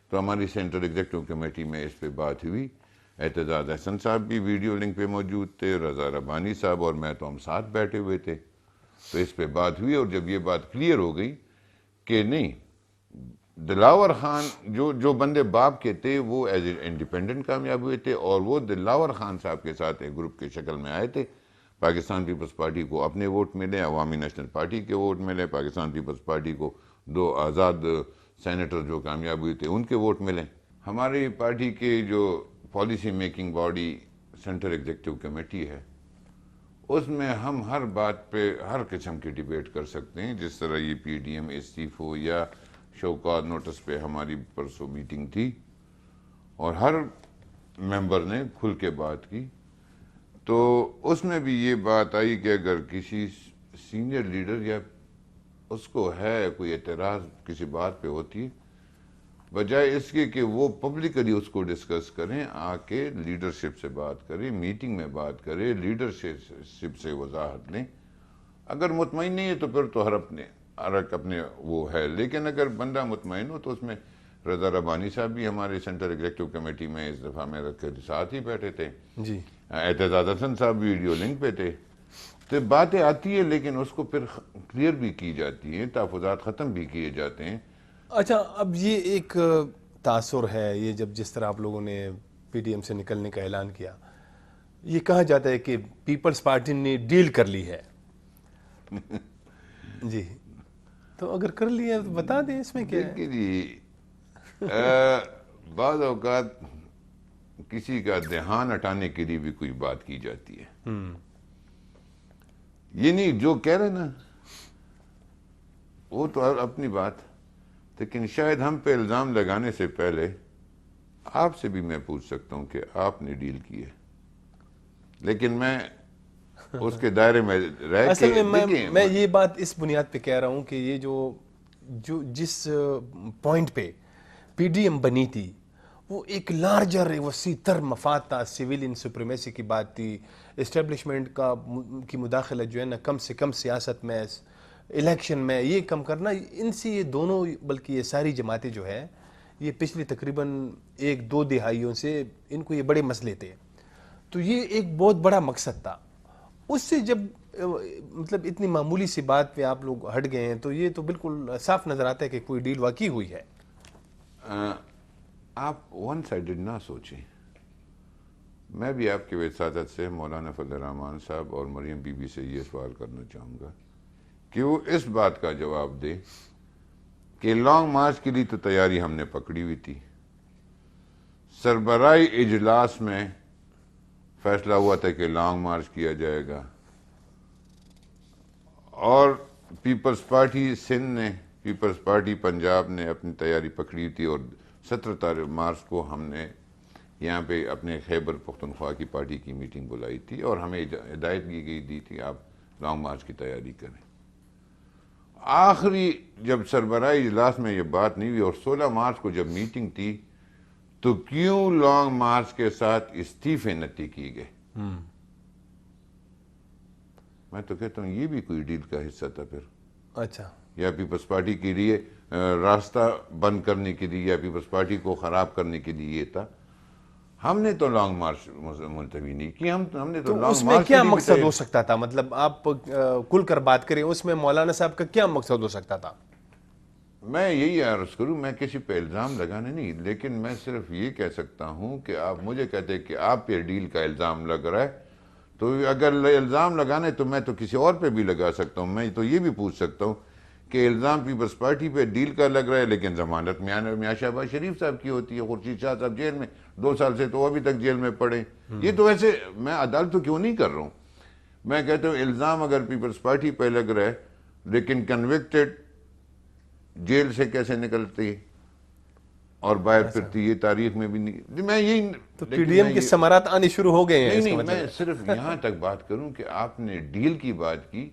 تو ہماری سینٹرل ایگزیکٹو کمیٹی میں اس پہ بات ہوئی. اعتزاز حسن صاحب بھی ویڈیو لنک پہ موجود تھے, رضا ربانی صاحب اور میں تو ہم ساتھ بیٹھے ہوئے تھے. تو اس پہ بات ہوئی, اور جب یہ بات کلیئر ہو گئی کہ نہیں دلاور خان جو بندے باپ کے تھے وہ ایز اے انڈیپینڈنٹ کامیاب ہوئے تھے، اور وہ دلاور خان صاحب کے ساتھ ایک گروپ کی شکل میں آئے تھے. پاکستان پیپلز پارٹی کو اپنے ووٹ ملے، عوامی نیشنل پارٹی کے ووٹ ملے، پاکستان پیپلز پارٹی کو 2 آزاد سینیٹر جو کامیاب ہوئے تھے ان کے ووٹ ملے. ہماری پارٹی کے جو policy making body central executive committee ہے، اس میں ہم ہر بات پہ ہر قسم کی ڈیبیٹ کر سکتے ہیں. جس طرح یہ پی ڈی ایم استعفو یا شوکات نوٹس پہ ہماری پرسوں میٹنگ تھی اور ہر ممبر نے کھل کے بات کی، تو اس میں بھی یہ بات آئی کہ اگر کسی سینئر لیڈر یا اس کو ہے کوئی اعتراض کسی بات پہ ہوتی ہے، بجائے اس کے کہ وہ پبلکلی اس کو ڈسکس کریں، آ کے لیڈرشپ سے بات کریں، میٹنگ میں بات کریں، لیڈرشپ سے وضاحت لیں. اگر مطمئن نہیں ہے تو پھر تو ہر ایک اپنے وہ ہے، لیکن اگر بندہ مطمئن ہو تو اس میں رضا ربانی صاحب بھی ہمارے سینٹرل ایگزیکٹو کمیٹی میں اس دفعہ میرے ساتھ ہی بیٹھے تھے. جی. اعتزاز حسن صاحب ویڈیو لنک پہ تھے. تو باتیں آتی ہے لیکن اس کو پھر کلیئر بھی کی جاتی ہیں، تحفظات ختم بھی کیے جاتے ہیں. اچھا، اب یہ ایک تاثر ہے، یہ جس طرح آپ لوگوں نے پی ڈی ایم سے نکلنے کا اعلان کیا، یہ کہا جاتا ہے کہ پیپلز پارٹی نے ڈیل کر لی ہے. جی، تو اگر کر لی ہے تو بتا دیں اس میں کیا ہے. دیکھیے جی، بعض اوقات کسی کا دھیان ہٹانے کے لیے بھی کوئی بات کی جاتی ہے. یہ نہیں جو کہہ رہے نا وہ تو اپنی بات، لیکن شاید ہم پہ الزام لگانے سے پہلے آپ سے بھی میں پوچھ سکتا ہوں کہ آپ نے ڈیل کی ہے. لیکن میں اس کے دائرے میں رہ اصل کے میں میں یہ بات اس بنیاد پہ کہہ رہا ہوں کہ یہ جس پوائنٹ پہ پی ڈی ایم بنی تھی وہ ایک لارجر وسیع تر مفاد تھا، سویلین سپریمیسی کی بات تھی، اسٹیبلشمنٹ کی مداخلت جو ہے نا کم سے کم سیاست میں، الیکشن میں یہ کم کرنا، ان سے یہ دونوں بلکہ یہ ساری جماعتیں جو ہے یہ پچھلی تقریباً 1-2 دہائیوں سے ان کو یہ بڑے مسئلے تھے. تو یہ ایک بہت بڑا مقصد تھا. اس سے جب مطلب اتنی معمولی سی بات پہ آپ لوگ ہٹ گئے ہیں تو یہ تو بالکل صاف نظر آتا ہے کہ کوئی ڈیل واقعی ہوئی ہے. آپ ون سائیڈڈ نہ سوچیں. میں بھی آپ کے وسادت سے مولانا فضل الرحمان صاحب اور مریم بی بی سے یہ سوال کرنا چاہوں گا کہ وہ اس بات کا جواب دے کہ لانگ مارچ کے لیے تو تیاری ہم نے پکڑی ہوئی تھی. سربراہی اجلاس میں فیصلہ ہوا تھا کہ لانگ مارچ کیا جائے گا، اور پیپلز پارٹی سندھ نے، پیپلز پارٹی پنجاب نے اپنی تیاری پکڑی تھی، اور 17 مارچ کو ہم نے یہاں پہ اپنے خیبر پختونخوا کی پارٹی کی میٹنگ بلائی تھی اور ہمیں ہدایت دی تھی آپ لانگ مارچ کی تیاری کریں. آخری جب سربراہی اجلاس میں یہ بات نہیں ہوئی اور 16 مارچ کو جب میٹنگ تھی تو کیوں لانگ مارچ کے ساتھ استعفے نتی کی گئے؟ میں تو کہتا ہوں یہ بھی کوئی ڈیل کا حصہ تھا پھر. اچھا، یا پیپلز پارٹی کے لیے راستہ بند کرنے کے لیے یا پیپلز پارٹی کو خراب کرنے کے لیے یہ تھا. ہم نے تو لانگ مارچ ملتوی نہیں کی. ہم نے تو لانگ اس میں مارچ کیا مقصد ہو سکتا تھا؟ مطلب آپ کھل کر بات کریں، اس میں مولانا صاحب کا کیا مقصد ہو سکتا تھا؟ میں یہی عرض کروں، میں کسی پہ الزام لگانے نہیں، لیکن میں صرف یہ کہہ سکتا ہوں کہ آپ مجھے کہتے ہیں کہ آپ پہ ڈیل کا الزام لگ رہا ہے، تو اگر الزام لگانے تو میں تو کسی اور پہ بھی لگا سکتا ہوں. میں تو یہ بھی پوچھ سکتا ہوں کہ الزام پیپلز پارٹی پہ ڈیل کا لگ رہا ہے لیکن ضمانت میاں شہباز شریف صاحب کی ہوتی ہے. خورشید شاہ صاحب جیل میں 2 سال سے تو ابھی تک جیل میں پڑے. یہ تو ویسے میں عدالتوں کیوں نہیں کر رہا ہوں. میں کہتا ہوں الزام اگر پیپلز پارٹی پہ لگ رہا ہے لیکن کنوکٹڈ جیل سے کیسے نکلتی ہے اور باہر پھرتی، یہ تاریخ میں بھی نہیں. میں یہی تو پی ڈی ایم کے ثمرات آنے شروع ہو گئے ہیں. نہیں، میں صرف یہاں تک بات کروں کہ آپ نے ڈیل کی بات کی.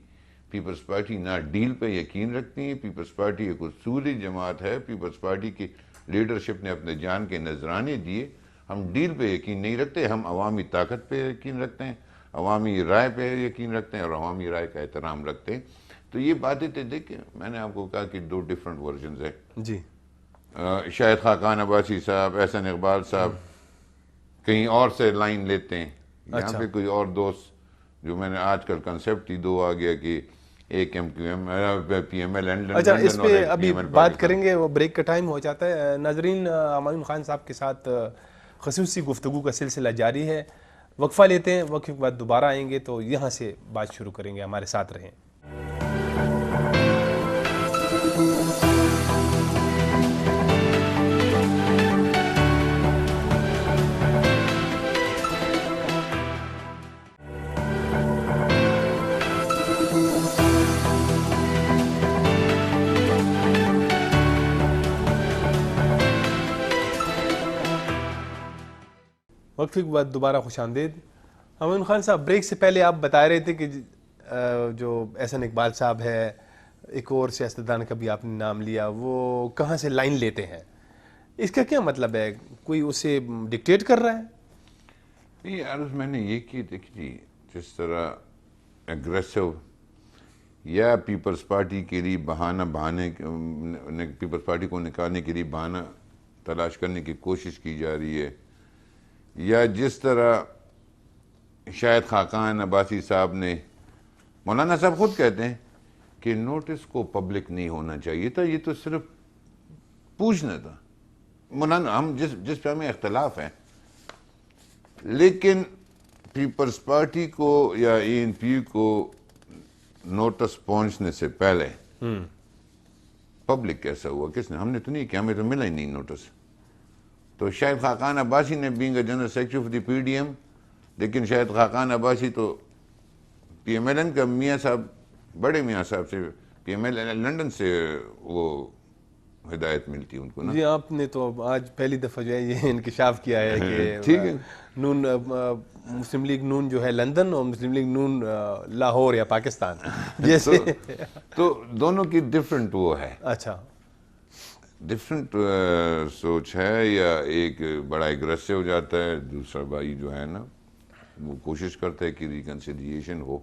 پیپلز پارٹی نہ ڈیل پہ یقین رکھتی ہے. پیپلز پارٹی ایک اصولی جماعت ہے. پیپلز پارٹی کی لیڈرشپ نے اپنے جان کے نذرانے دیے. ہم ڈیل پہ یقین نہیں رکھتے، ہم عوامی طاقت پہ یقین رکھتے ہیں، عوامی رائے پہ یقین رکھتے ہیں اور عوامی رائے کا احترام رکھتے ہیں. تو یہ باتیں تھے. دیکھیں میں نے آپ کو کہا کہ 2 ڈفرنٹ ورژنز ہیں. جی، شاہد خاقان عباسی صاحب، احسن اقبال صاحب کہیں اور سے لائن لیتے ہیں. یہاں پہ کوئی اور دوست جو میں نے آج کل کنسیپٹ ہی 2 آ گیا کہ ایک MQM PML لندن. اچھا اس پہ ابھی بات کریں گے, وہ بریک کا ٹائم ہو جاتا ہے. ناظرین, ہمایون خان صاحب کے ساتھ خصوصی گفتگو کا سلسلہ جاری ہے. وقفہ لیتے ہیں, وقفے کے بعد دوبارہ آئیں گے تو یہاں سے بات شروع کریں گے. ہمارے ساتھ رہیں. وقفے کے بعد دوبارہ خوش آمدید. ہمایون خان صاحب, بریک سے پہلے آپ بتا رہے تھے کہ جو احسن اقبال صاحب ہے, ایک اور سیاستدان کا بھی آپ نے نام لیا, وہ کہاں سے لائن لیتے ہیں, اس کا کیا مطلب ہے؟ کوئی اسے ڈکٹیٹ کر رہا ہے؟ نہیں, عرض میں نے یہ کی, دیکھیے جس طرح اگریسو یا پیپلز پارٹی کے لیے پیپلز پارٹی کو نکالنے کے لیے بہانہ تلاش کرنے کی کوشش کی جا رہی ہے, یا جس طرح شاید خاقان عباسی صاحب نے, مولانا صاحب خود کہتے ہیں کہ نوٹس کو پبلک نہیں ہونا چاہیے تھا, یہ تو صرف پوچھنا تھا. مولانا ہم جس پہ ہمیں اختلاف ہے, لیکن پیپلز پارٹی کو یا ANP کو نوٹس پہنچنے سے پہلے پبلک کیسا ہوا, کس نے؟ ہم نے تو نہیں کیا, ہمیں تو ملا ہی نہیں نوٹس. تو شاید خاقان عباسی نے being a general secretary of the PDM, لیکن شاید خاقان عباسی تو PMLN کا میاں صاحب, بڑے میاں صاحب سے, PML لندن سے وہ ہدایت ملتی ان کو نا. جی, آپ نے تو آج پہلی دفعہ جو ہے یہ انکشاف کیا ہے کہ ٹھیک ہے, نون مسلم لیگ نون جو ہے لندن اور مسلم لیگ نون لاہور یا پاکستان جیسے تو دونوں کی ڈفرنٹ وہ ہے. اچھا, ڈفرنٹ سوچ ہے, یا ایک بڑا اگریسو ہو جاتا ہے, دوسرا بھائی جو ہے نا وہ کوشش کرتا ہے کہ ریکنسیلیشن ہو.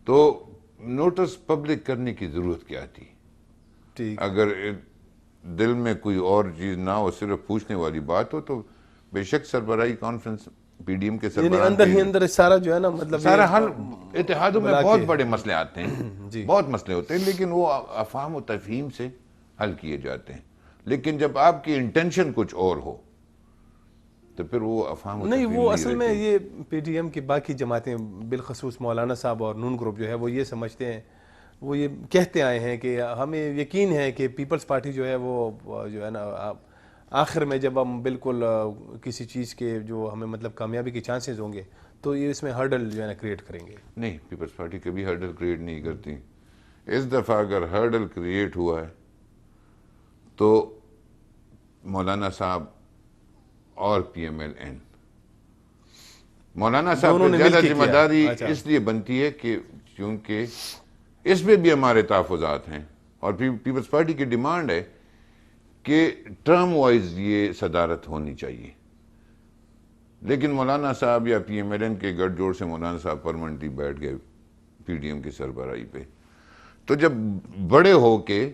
تو نوٹس پبلک کرنے کی ضرورت کیا تھی؟ ٹھیک, اگر دل میں کوئی اور چیز نہ ہو, صرف پوچھنے والی بات ہو, تو بے شک سربراہی کانفرنس PDM کے یعنی سربراہ اندر ہی اندر سارا جو ہے نا, مطلب سارا حل, اتحادوں میں بہت بڑے مسئلے آتے ہیں, بہت مسئلے ہوتے ہیں, لیکن وہ افہام و تفہیم سے حل کیے جاتے ہیں. لیکن جب آپ کی انٹینشن کچھ اور ہو تو پھر وہ افہام و نہیں, تفہیم وہ اصل میں رہتی. یہ PDM کی باقی جماعتیں بالخصوص مولانا صاحب اور نون گروپ جو ہے وہ یہ سمجھتے ہیں, وہ یہ کہتے آئے ہیں کہ ہمیں یقین ہے کہ پیپلز پارٹی جو ہے وہ جو ہے نا آخر میں جب ہم بالکل کسی چیز کے جو ہمیں مطلب کامیابی کے چانسز ہوں گے تو یہ اس میں ہرڈل جو ہے نا کریٹ کریں گے. نہیں, پیپلز پارٹی کبھی ہرڈل کریٹ نہیں کرتی. اس دفعہ اگر ہرڈل کریٹ ہوا ہے تو مولانا صاحب اور PMLN, مولانا صاحب پہ زیادہ ذمہ داری اس لیے بنتی ہے کہ کیونکہ اس میں بھی ہمارے تحفظات ہیں, اور پیپلز پارٹی کی ڈیمانڈ ہے کہ ٹرم وائز یہ صدارت ہونی چاہیے. لیکن مولانا صاحب یا PMLN کے گٹھ جوڑ سے مولانا صاحب پرماننٹلی بیٹھ گئے PDM کی سربراہی پہ. تو جب بڑے ہو کے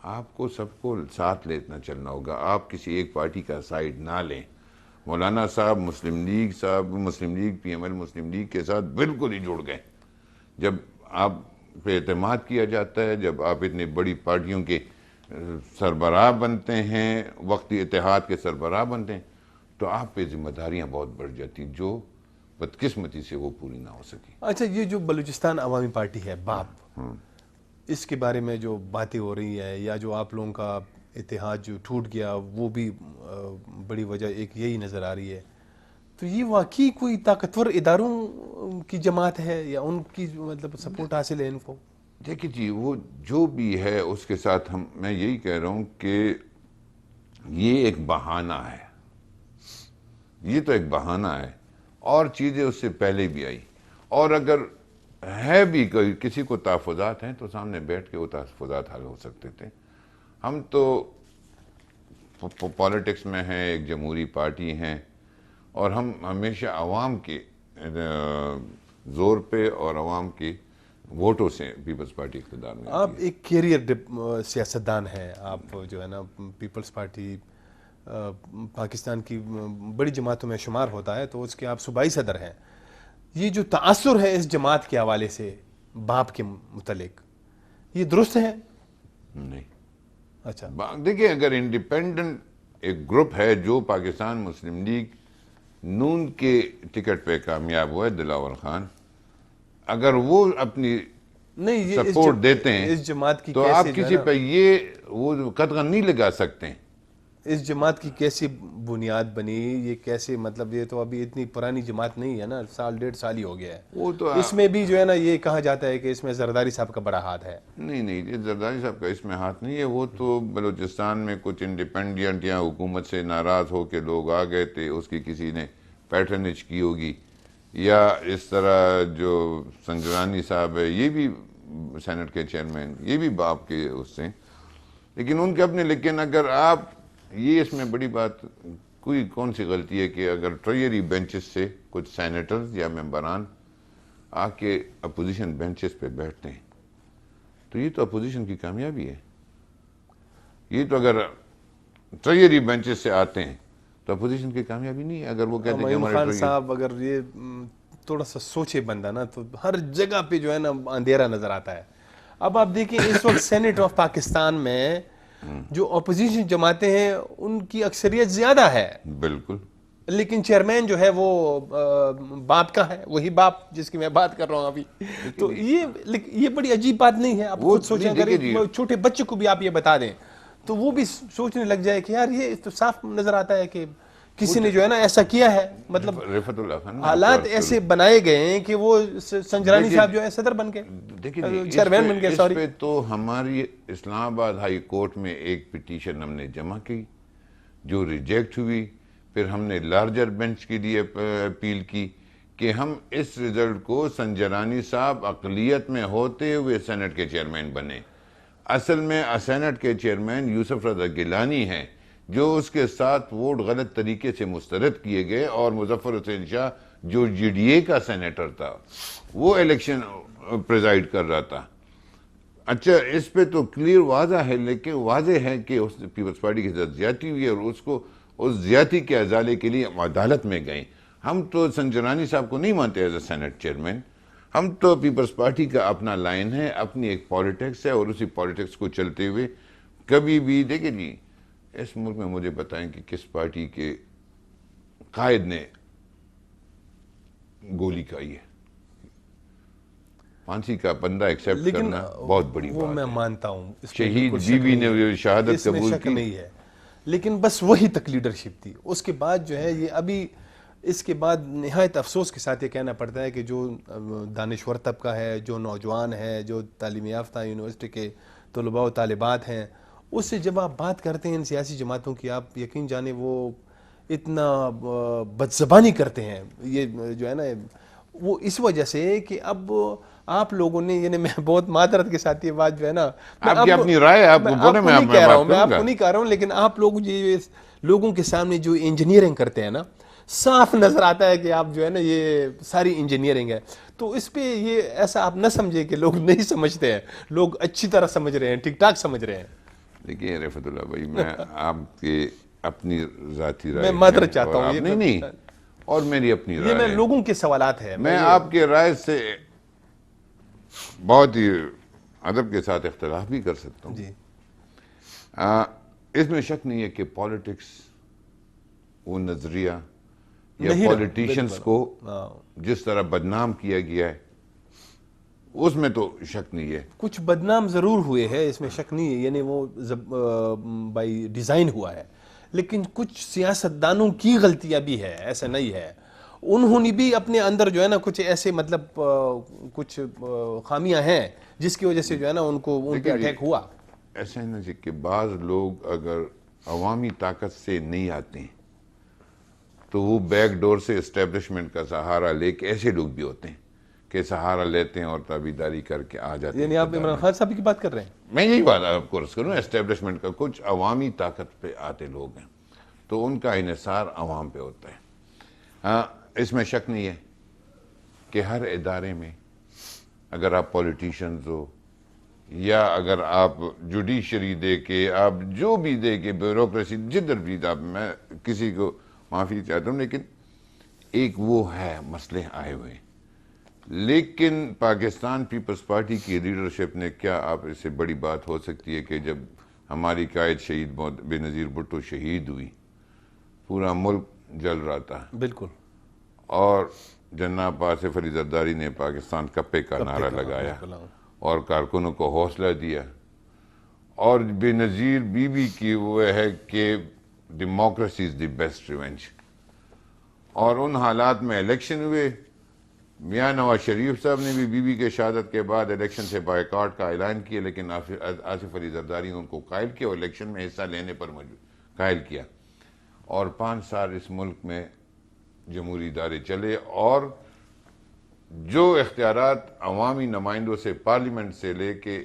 آپ کو سب کو ساتھ لینا چلنا ہوگا, آپ کسی ایک پارٹی کا سائیڈ نہ لیں. مولانا صاحب مسلم لیگ PML مسلم لیگ کے ساتھ بالکل ہی جڑ گئے. جب آپ پہ اعتماد کیا جاتا ہے, جب آپ اتنی بڑی پارٹیوں کے سربراہ بنتے ہیں, وقتی اتحاد کے سربراہ بنتے ہیں, تو آپ پہ ذمہ داریاں بہت بڑھ جاتی ہیں جو بدقسمتی سے وہ پوری نہ ہو سکی. اچھا, یہ جو بلوچستان عوامی پارٹی ہے باپ, اس کے بارے میں جو باتیں ہو رہی ہیں, یا جو آپ لوگوں کا اتحاد جو ٹوٹ گیا, وہ بھی بڑی وجہ ایک یہی نظر آ رہی ہے. تو یہ واقعی کوئی طاقتور اداروں کی جماعت ہے یا ان کی مطلب سپورٹ حاصل ہے ان کو؟ دیکھیے جی, وہ جو بھی ہے اس کے ساتھ میں یہی کہہ رہا ہوں کہ یہ ایک بہانہ ہے, یہ تو ایک بہانہ ہے, اور چیزیں اس سے پہلے بھی آئی. اور اگر ہے بھی کوئی کسی کو تحفظات ہیں تو سامنے بیٹھ کے وہ تحفظات حل ہو سکتے تھے. ہم تو پالیٹکس میں ہیں, ایک جمہوری پارٹی ہیں, اور ہم ہمیشہ عوام کے زور پہ اور عوام کی ووٹوں سے پیپلز پارٹی اقتدار میں. آپ ایک کیریئر سیاستدان ہیں, آپ جو ہے نا پیپلز پارٹی پاکستان کی بڑی جماعتوں میں شمار ہوتا ہے, تو اس کے آپ صوبائی صدر ہیں. یہ جو تاثر ہے اس جماعت کے حوالے سے, باپ کے متعلق، یہ درست ہے؟ نہیں، اچھا، دیکھیں اگر انڈیپینڈنٹ ایک گروپ ہے جو پاکستان مسلم لیگ نون کے ٹکٹ پہ کامیاب ہوا ہے، دلاور خان، اگر وہ اپنی نہیں یہ سپورٹ دیتے ہیں اس جماعت کی تو کیسے آپ جو ہے کسی نا، پہ یہ وہ قدغن نہیں لگا سکتے. اس جماعت کی کیسی بنیاد بنی، یہ کیسے، مطلب یہ تو ابھی اتنی پرانی جماعت نہیں ہے نا، سال 1.5 ہی ہو گیا ہے. وہ تو اس میں بھی جو ہے نا یہ کہا جاتا ہے کہ اس میں زرداری صاحب کا بڑا ہاتھ ہے. نہیں، یہ زرداری صاحب کا اس میں ہاتھ نہیں ہے. وہ تو بلوچستان میں کچھ انڈیپینڈنٹ یا حکومت سے ناراض ہو کے لوگ آ گئے تھے، اس کی کسی نے پیٹرنیج کی ہوگی، یا اس طرح جو سنجرانی صاحب ہے یہ بھی سینٹ کے چیئرمین، یہ بھی باپ کے اس سے، لیکن ان کے اپنے. لیکن اگر آپ یہ اس میں بڑی بات کوئی کون سی غلطی ہے کہ اگر ٹریجری بینچز سے کچھ سینیٹرز یا ممبران آ کے اپوزیشن بینچز پہ بیٹھتے ہیں تو یہ تو اپوزیشن کی کامیابی ہے. یہ تو اگر ٹریجری بینچز سے آتے ہیں تو اپوزیشن کی کامیابی نہیں ہے. اگر وہ کہتے ہیں کہ معین ہمارے خان صاحب اگر یہ تھوڑا سا سوچے بندہ نا تو ہر جگہ پہ جو ہے نا اندھیرا نظر آتا ہے. اب آپ دیکھیں اس وقت سینٹ آف پاکستان میں جو اپوزیشن جماعتیں ہیں ان کی اکثریت زیادہ ہے، بالکل، لیکن چیئرمین جو ہے وہ باپ کا ہے، وہی باپ جس کی میں بات کر رہا ہوں ابھی. تو یہ بڑی عجیب بات نہیں ہے؟ آپ خود سوچیں، اگر ایک چھوٹے بچے کو بھی آپ یہ بتا دیں تو وہ بھی سوچنے لگ جائے کہ یار یہ تو صاف نظر آتا ہے کہ کسی نے جو ہے نا ایسا کیا ہے. مطلب رفعت اللہ خان حالات ایسے بنائے گئے ہیں کہ وہ سنجرانی صاحب جو ہے صدر بن کے، چیئرمین بن کے. اس پہ تو ہماری اسلام آباد ہائی کورٹ میں ایک پٹیشن ہم نے جمع کی جو ریجیکٹ ہوئی. پھر ہم نے لارجر بینچ کے لیے اپیل کی کہ ہم اس رزلٹ کو سنجرانی صاحب اقلیت میں ہوتے ہوئے سینٹ کے چیئرمین بنے. اصل میں سینٹ کے چیئرمین یوسف رضا گیلانی ہیں جو اس کے ساتھ ووٹ غلط طریقے سے مسترد کیے گئے، اور مظفر حسین شاہ جو جی ڈی اے کا سینیٹر تھا وہ الیکشن پریزائیڈ کر رہا تھا. اچھا، اس پہ تو کلیئر واضح ہے، لیکن واضح ہے کہ اس پیپلز پارٹی کے ساتھ زیادتی ہوئی اور اس کو اس زیادتی کے ازالے کے لیے عدالت میں گئے. ہم تو سنجرانی صاحب کو نہیں مانتے ایز اے سینٹ چیئرمین. ہم تو پیپلز پارٹی کا اپنا لائن ہے، اپنی ایک پالیٹکس ہے، اور اسی پالیٹکس کو چلتے ہوئے کبھی بھی دیکھیں جی اس ملک میں مجھے بتائیں کہ کس پارٹی کے قائد نے گولی کھائی ہے. پھانسی کا بندہ ایکسیپٹ کرنا بہت بڑی وہ بات میں ہے. مانتا ہوں، شہید بیوی نے شہادت قبول کی، نہیں ہے، لیکن بس وہی تک لیڈرشپ تھی. اس کے بعد جو ہے یہ ابھی اس کے بعد نہایت افسوس کے ساتھ یہ کہنا پڑتا ہے کہ جو دانشور طبقہ ہے، جو نوجوان ہے، جو تعلیم یافتہ یونیورسٹی کے طلباء و طالبات ہیں، اس سے جب آپ بات کرتے ہیں ان سیاسی جماعتوں کی، آپ یقین جانیں وہ اتنا بدزبانی کرتے ہیں. یہ جو ہے نا وہ اس وجہ سے کہ اب آپ لوگوں نے، یعنی میں بہت معذرت کے ساتھ یہ بات جو ہے نا، آپ کی اپنی رائے ہے، آپ کو بولے میں نہیں کہہ رہا ہوں، میں آپ کو نہیں کہہ رہا ہوں، لیکن آپ لوگ لوگوں کے سامنے جو انجینئرنگ کرتے ہیں نا، صاف نظر آتا ہے کہ آپ جو ہے نا یہ ساری انجینئرنگ ہے. تو اس پہ یہ ایسا آپ نہ سمجھے کہ لوگ نہیں سمجھتے ہیں، لوگ اچھی طرح سمجھ رہے ہیں، ٹھیک ٹھاک سمجھ رہے ہیں. دیکھیے رفعت اللہ بھائی، میں آپ کے اپنی ذاتی رائے میں معذرت چاہتا ہوں، نہیں، اور میری اپنی رائے یہ میں ہے. لوگوں کے سوالات ہیں. میں آپ کے رائے سے بہت ہی ادب کے ساتھ اختلاف بھی کر سکتا ہوں. جی، اس میں شک نہیں ہے کہ پالیٹکس، وہ نظریہ یا نہیں رہا، پولیٹیشینز کو جس طرح بدنام کیا گیا ہے اس میں تو شک نہیں ہے. کچھ بدنام ضرور ہوئے ہیں، اس میں شک نہیں ہے، یعنی وہ بائی ڈیزائن ہوا ہے، لیکن کچھ سیاستدانوں کی غلطیاں بھی ہے، ایسا نہیں ہے. انہوں نے بھی اپنے اندر جو ہے نا کچھ ایسے مطلب کچھ خامیاں ہیں جس کی وجہ سے جو ہے نا ان پہ اٹیک ہوا. ایسا ہے نا جی کہ بعض لوگ اگر عوامی طاقت سے نہیں آتے ہیں تو وہ بیک ڈور سے اسٹیبلشمنٹ کا سہارا لے کے، ایسے لوگ بھی ہوتے ہیں کہ سہارا لیتے ہیں اور تابعداری کر کے آ جاتے ہیں. یعنی آپ عمران خان صاحب کی بات کر رہے ہیں؟ میں یہی بات آپ کو عرض کروں، اسٹیبلشمنٹ کا کچھ عوامی طاقت پہ آتے لوگ ہیں تو ان کا انحصار عوام پہ ہوتا ہے. ہاں، اس میں شک نہیں ہے کہ ہر ادارے میں اگر آپ پولیٹیشنز ہو یا اگر آپ جوڈیشری دے کے، آپ جو بھی دے کے، بیوروکریسی جدھر بھی آپ، میں کسی کو معافی چاہتا ہوں، لیکن ایک وہ ہے مسئلے آئے ہوئے. لیکن پاکستان پیپلز پارٹی کی لیڈرشپ نے کیا، آپ اس سے بڑی بات ہو سکتی ہے کہ جب ہماری قائد شہید بے نظیر بھٹو شہید ہوئی، پورا ملک جل رہا تھا، بالکل، اور جناب آصف علی زرداری نے پاکستان کپے کا نعرہ لگایا اور کارکنوں کو حوصلہ دیا، اور بے نظیر بی بی کی وہ ہے کہ democracy is the best revenge, اور ان حالات میں الیکشن ہوئے. میاں نواز شریف صاحب نے بھی بی بی کے شہادت کے بعد الیکشن سے بائیکاٹ کا اعلان کیا، لیکن آصف علی زرداری نے ان کو قائل کیا اور الیکشن میں حصہ لینے پر قائل کیا، اور 5 سال اس ملک میں جمہوری ادارے چلے، اور جو اختیارات عوامی نمائندوں سے، پارلیمنٹ سے لے کے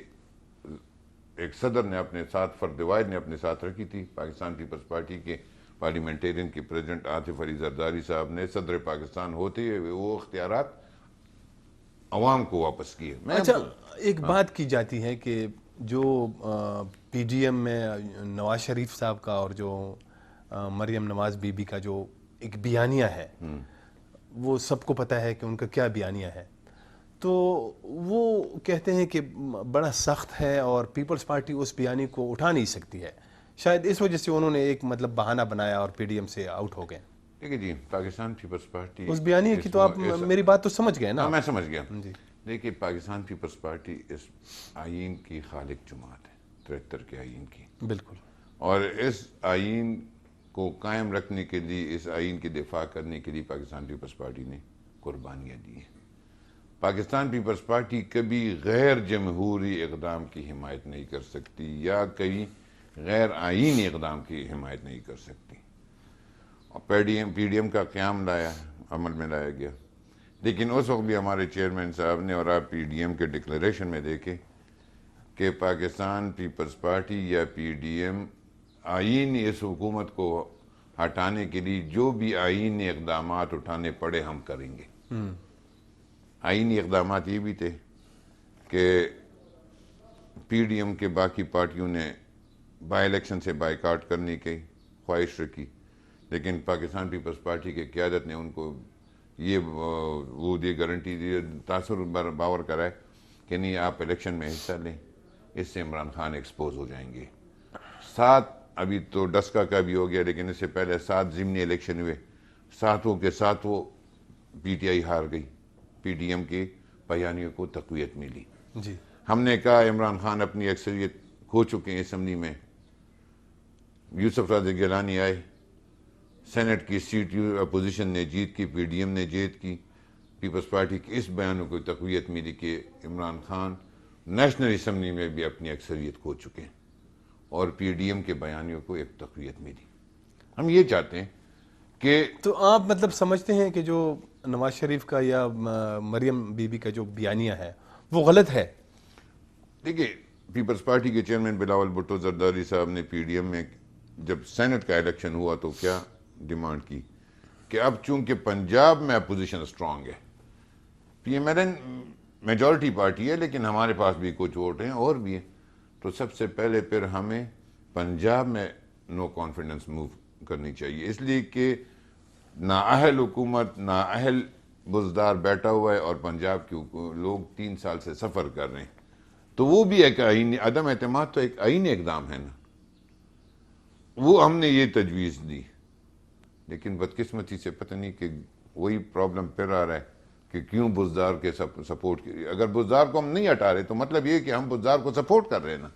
ایک صدر نے اپنے ساتھ، فرد واحد نے اپنے ساتھ رکھی تھی، پاکستان پیپلز پارٹی کے پارلیمنٹیرین کے پریزیڈنٹ آصف علی زرداری صاحب نے صدر پاکستان ہوتے ہوئے وہ اختیارات عوام کو واپس کیے. اچھا، ایک بات کی جاتی ہے کہ جو پی ڈی ایم میں نواز شریف صاحب کا اور جو مریم نواز بی بی کا جو ایک بیانیہ ہے، وہ سب کو پتہ ہے کہ ان کا کیا بیانیہ ہے، تو وہ کہتے ہیں کہ بڑا سخت ہے اور پیپلز پارٹی اس بیانی کو اٹھا نہیں سکتی ہے، شاید اس وجہ سے انہوں نے ایک بہانہ بنایا اور پی ڈی ایم سے آؤٹ ہو گئے. دیکھیے جی، پاکستان پیپلز پارٹی اس بیانیے کی تو آپ میری بات تو سمجھ گئے نا؟ میں سمجھ گیا. جی، دیکھیے، پاکستان پیپلز پارٹی اس آئین کی خالق جماعت ہے، 73 کے آئین کی، بالکل، اور اس آئین کو قائم رکھنے کے لیے، اس آئین کی دفاع کرنے کے لیے پاکستان پیپلز پارٹی نے قربانیاں دی ہیں. پاکستان پیپلز پارٹی کبھی غیر جمہوری اقدام کی حمایت نہیں کر سکتی یا کئی غیر آئینی اقدام کی حمایت نہیں کر سکتی. اور پی ڈی ایم کا قیام عمل میں لایا گیا، لیکن اس وقت بھی ہمارے چیئرمین صاحب نے، اور آپ پی ڈی ایم کے ڈکلیریشن میں دیکھیں کہ پاکستان پیپلز پارٹی یا پی ڈی ایم آئینی اس حکومت کو ہٹانے کے لیے جو بھی آئینی اقدامات اٹھانے پڑے ہم کریں گے. آئینی اقدامات یہ بھی تھے کہ پی ڈی ایم کے باقی پارٹیوں نے بائی الیکشن سے بائیکاٹ کرنے کی خواہش رکھی، لیکن پاکستان پیپلز پارٹی کی قیادت نے ان کو یہ گارنٹی دی، تاثر باور کرائے کہ نہیں، آپ الیکشن میں حصہ لیں، اس سے عمران خان ایکسپوز ہو جائیں گے. 7 ابھی تو ڈسکا کا بھی ہو گیا، لیکن اس سے پہلے 7 ضمنی الیکشن ہوئے، 7 کے 7 پی ٹی آئی ہار گئی، پی ڈی ایم کے بیانیوں کو تقویت ملی. جی، ہم نے کہا عمران خان اپنی اکثریت کھو چکے ہیں اسمبلی میں، یوسف راضی گیلانی آئے، سینٹ کی سیٹ اپوزیشن نے جیت کی، پی ڈی ایم نے جیت کی، پیپلز پارٹی کے اس بیانوں کو تقویت ملی کہ عمران خان نیشنل اسمبلی میں بھی اپنی اکثریت کھو چکے ہیں، اور پی ڈی ایم کے بیانیوں کو ایک تقویت ملی. ہم یہ چاہتے ہیں کہ تو آپ سمجھتے ہیں کہ جو نواز شریف کا یا مریم بی بی کا جو بیانیہ ہے وہ غلط ہے؟ دیکھیے، پیپلز پارٹی کے چیئرمین بلاول بھٹو زرداری صاحب نے پی ڈی ایم میں جب سینٹ کا الیکشن ہوا تو کیا ڈیمانڈ کی کہ اب چونکہ پنجاب میں اپوزیشن اسٹرانگ ہے، P M L N majority party ہے لیکن ہمارے پاس بھی کچھ ووٹ ہیں اور بھی ہیں، تو سب سے پہلے پھر ہمیں پنجاب میں نو کانفیڈنس موو کرنی چاہیے، اس لیے کہ نااہل حکومت، نااہل بزدار بیٹھا ہوا ہے، اور پنجاب کے لوگ 3 سال سے سفر کر رہے ہیں، تو وہ بھی ایک آئینی عدم اعتماد تو ایک آئینی اقدام ہے نا، وہ ہم نے یہ تجویز دی. لیکن بدقسمتی سے پتہ نہیں کہ وہی پرابلم پھر آ رہا ہے کہ کیوں بزدار کے سپورٹ کی، اگر بزدار کو ہم نہیں ہٹا رہے تو مطلب یہ کہ ہم بزدار کو سپورٹ کر رہے ہیں نا،